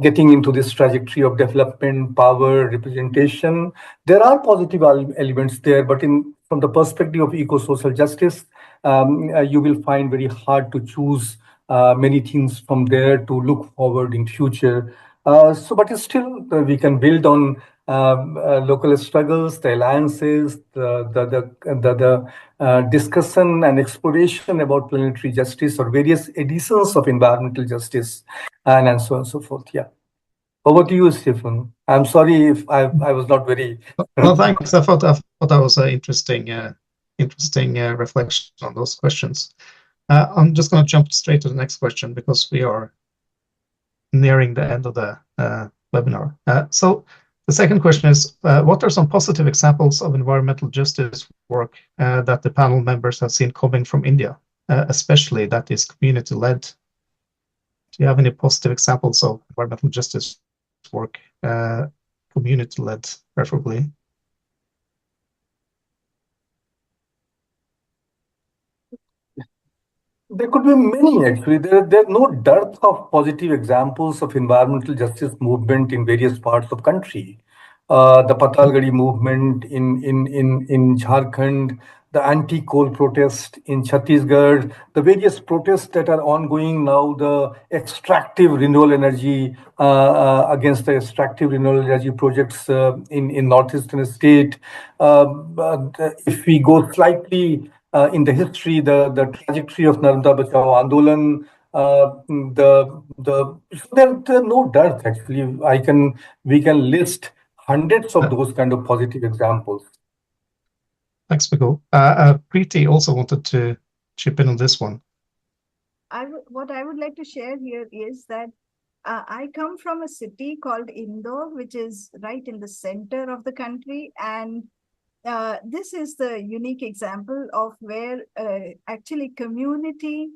B: getting into this trajectory of development, power, representation. There are positive elements there, but from the perspective of eco-social justice, you will find very hard to choose many things from there to look forward in future. But still, we can build on local struggles, the alliances, the discussion and exploration about planetary justice or various editions of environmental justice, and so on and so forth. Yeah. Over to you, Stephen. I'm sorry if I was not very.
G: Well, thanks. I thought that was an interesting reflection on those questions. I'm just going to jump straight to the next question because we are nearing the end of the webinar. So the second question is, what are some positive examples of environmental justice work that the panel members have seen coming from India, especially that is community-led? Do you have any positive examples of environmental justice work, community-led, preferably?
B: There could be many, actually. There's no dearth of positive examples of environmental justice movement in various parts of country. The Patalgadi movement in Jharkhand, the anti-coal protest in Chhattisgarh, the various protests that are ongoing now, the extractive renewable energy against the extractive renewable energy projects in northeastern state. If we go slightly in the history, the trajectory of Narmada Bachao Andolan, there are no dearth actually. We can list hundreds of those kind of positive examples.
G: Thanks, Mikko. Preeti also wanted to chip in on this one.
C: What I would like to share here is that I come from a city called Indore, which is right in the center of the country, and this is the unique example of where actually community,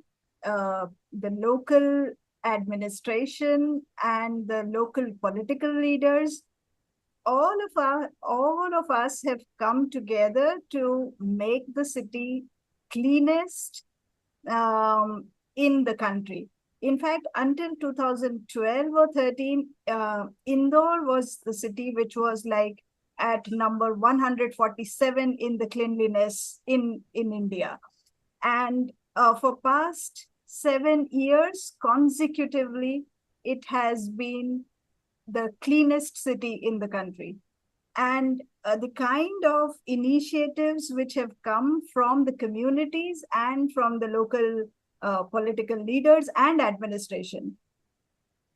C: the local administration, and the local political leaders, all of us have come together to make the city cleanest in the country. In fact, until 2012 or 13, Indore was the city which was like at number 147 in the cleanliness in India. And for past 7 years consecutively, it has been the cleanest city in the country. And the kind of initiatives which have come from the communities and from the local political leaders and administration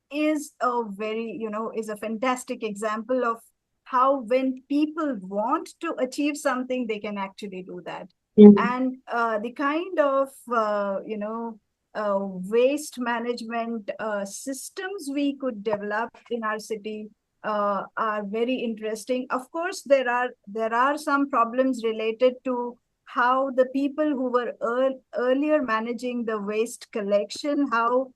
C: is a fantastic example of how when people want to achieve something, they can actually do that. And the kind of waste management systems we could develop in our city are very interesting. Of course, there are some problems related to how the people who were earlier managing the waste collection, how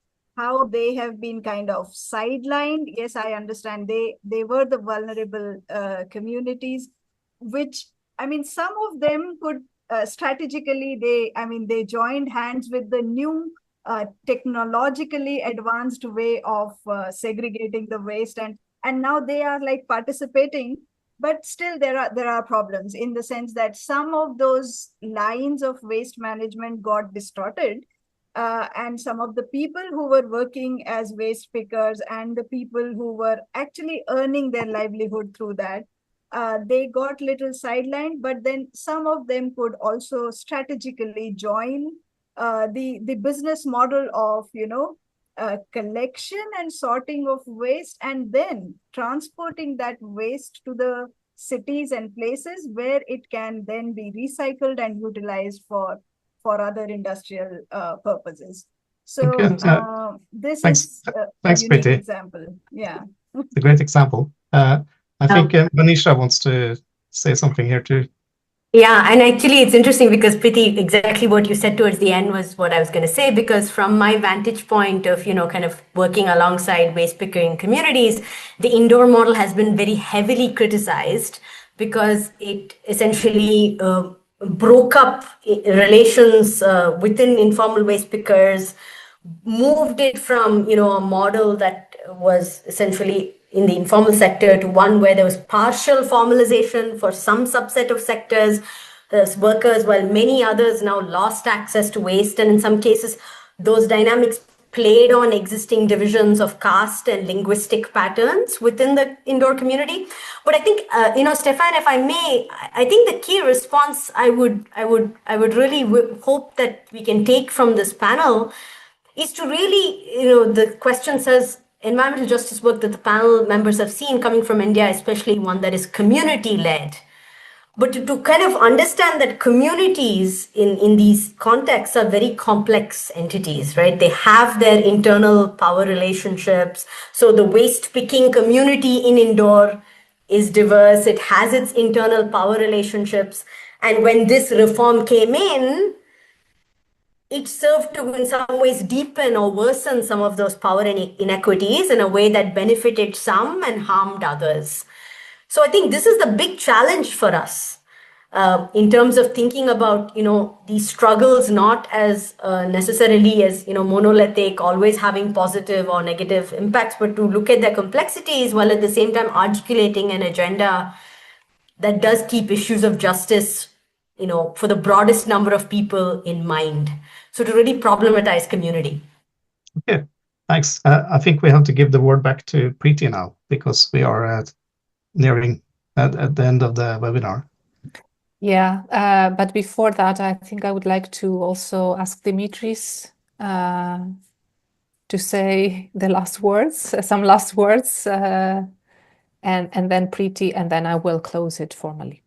C: they have been kind of sidelined. Yes, I understand they were the vulnerable communities, which, I mean, some of them could strategically, they joined hands with the new technologically advanced way of segregating the waste, and now they are like participating, but still there are problems in the sense that some of those lines of waste management got distorted, and some of the people who were working as waste pickers and the people who were actually earning their livelihood through that, they got little sidelined. But then some of them could also strategically join the business model of collection and sorting of waste, and then transporting that waste to the cities and places where it can then be recycled and utilized for other industrial purposes. So
G: Okay.
C: this
G: Thanks.
C: is a
G: Thanks,
C: unique
G: Preeti.
C: example. Yeah.
G: It's a great example. I think Manisha wants to say something here too.
D: Yeah, and actually it's interesting because Preeti, exactly what you said towards the end was what I was going to say, because from my vantage point of, kind of working alongside waste pickering communities, the indoor model has been very heavily criticized because it essentially broke up relations within informal waste pickers, moved it from, a model that was essentially in the informal sector to one where there was partial formalization for some subset of sectors, those workers, while many others now lost access to waste. And in some cases, those dynamics played on existing divisions of caste and linguistic patterns within the indoor community. But I think, Stefan, if I may, I think the key response I would really hope that we can take from this panel is to really, the question says, environmental justice work that the panel members have seen coming from India, especially one that is community-led. But to kind of understand that communities in these contexts are very complex entities, right? They have their internal power relationships. So the waste picking community in Indore is diverse. It has its internal power relationships. And when this reform came in, it served to, in some ways, deepen or worsen some of those power inequities in a way that benefited some and harmed others. So I think this is the big challenge for us in terms of thinking about, these struggles not as necessarily as, monolithic, always having positive or negative impacts, but to look at their complexities while at the same time articulating an agenda that does keep issues of justice, for the broadest number of people in mind. So to really problematize community.
G: Okay, thanks. I think we have to give the word back to Preeti now because we are nearing at the end of the webinar.
A: Yeah, but before that, I think I would like to also ask Dimitris to say the last words, some last words, and then Preeti, and then I will close it formally.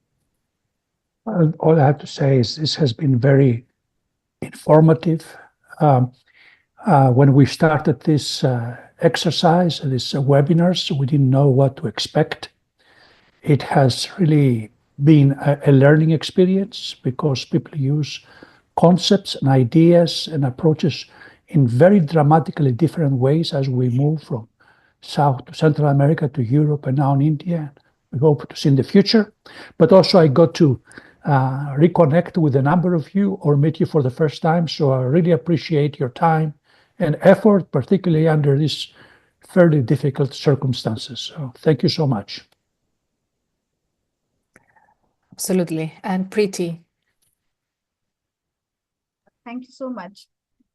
H: Well, all I have to say is this has been very informative. When we started this exercise, this webinars, we didn't know what to expect. It has really been a learning experience because people use concepts and ideas and approaches in very dramatically different ways as we move from South to Central America to Europe and now in India. We hope to see in the future. But also I got to reconnect with a number of you or meet you for the first time. So I really appreciate your time and effort, particularly under these fairly difficult circumstances. So thank you so much.
A: Absolutely. And Preeti.
C: Thank you so much.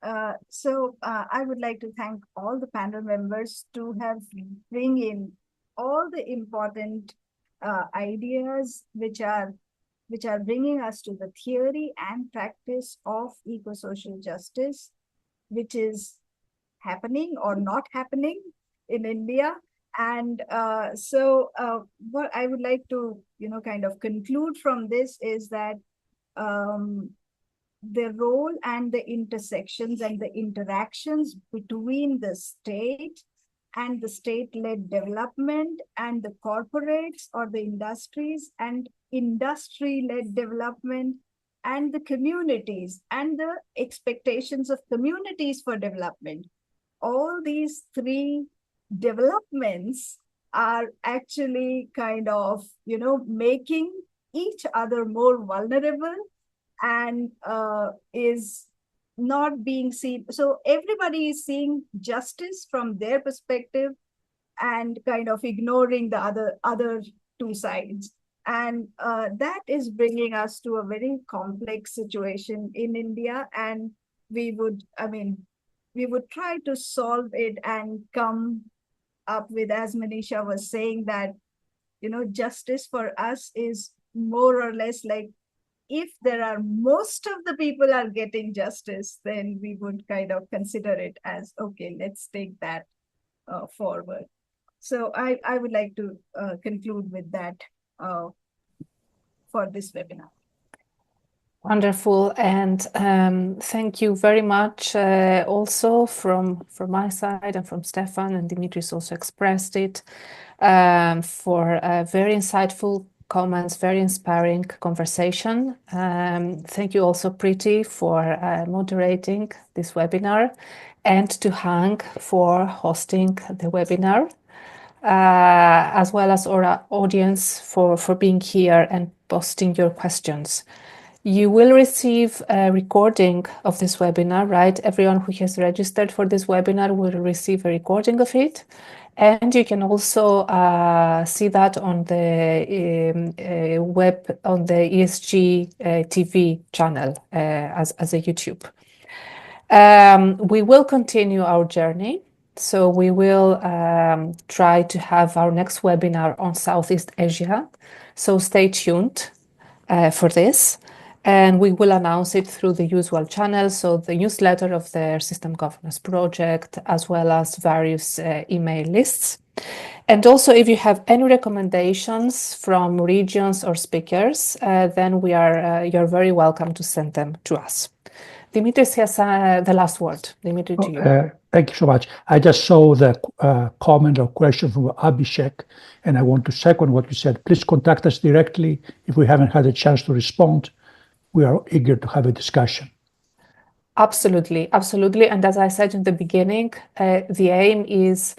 C: I would like to thank all the panel members to have bring in all the important ideas which are bringing us to the theory and practice of ecosocial justice, which is happening or not happening in India. And what I would like to, kind of conclude from this is that the role and the intersections and the interactions between the state and the state-led development and the corporates or the industries and industry-led development and the communities and the expectations of communities for development. All these three developments are actually kind of, making each other more vulnerable and is not being seen. So everybody is seeing justice from their perspective and kind of ignoring the other two sides. And that is bringing us to a very complex situation in India. And we would try to solve it and come up with, as Manisha was saying, that, justice for us is more or less like, if there are most of the people are getting justice, then we would kind of consider it as, okay, let's take that forward. So I would like to conclude with that for this webinar.
A: Wonderful, and thank you very much also from my side and from Stefan, and Dimitris also expressed it, for very insightful comments, very inspiring conversation. Thank you also, Preeti, for moderating this webinar, and to Hang for hosting the webinar, as well as our audience for being here and posting your questions. You will receive a recording of this webinar, right? Everyone who has registered for this webinar will receive a recording of it. And you can also see that on the web, on the ESG TV channel as a YouTube. We will continue our journey. So we will try to have our next webinar on Southeast Asia. So stay tuned for this. And we will announce it through the usual channels, so the newsletter of the System Governance Project, as well as various email lists. And also, if you have any recommendations from regions or speakers, then you're very welcome to send them to us. Dimitris has the last word. Dimitri, to you.
H: Thank you so much. I just saw the comment or question from Abhishek, and I want to second what you said. Please contact us directly if we haven't had a chance to respond. We are eager to have a discussion.
A: Absolutely, absolutely. And as I said in the beginning, the aim is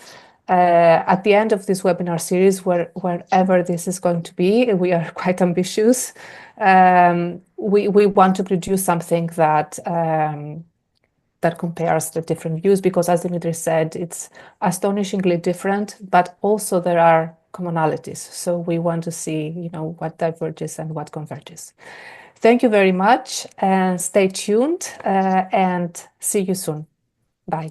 A: at the end of this webinar series, wherever this is going to be, we are quite ambitious. We want to produce something that compares the different views, because as Dimitri said, it's astonishingly different, but also there are commonalities. So we want to see, what diverges and what converges. Thank you very much, and stay tuned, and see you soon. Bye.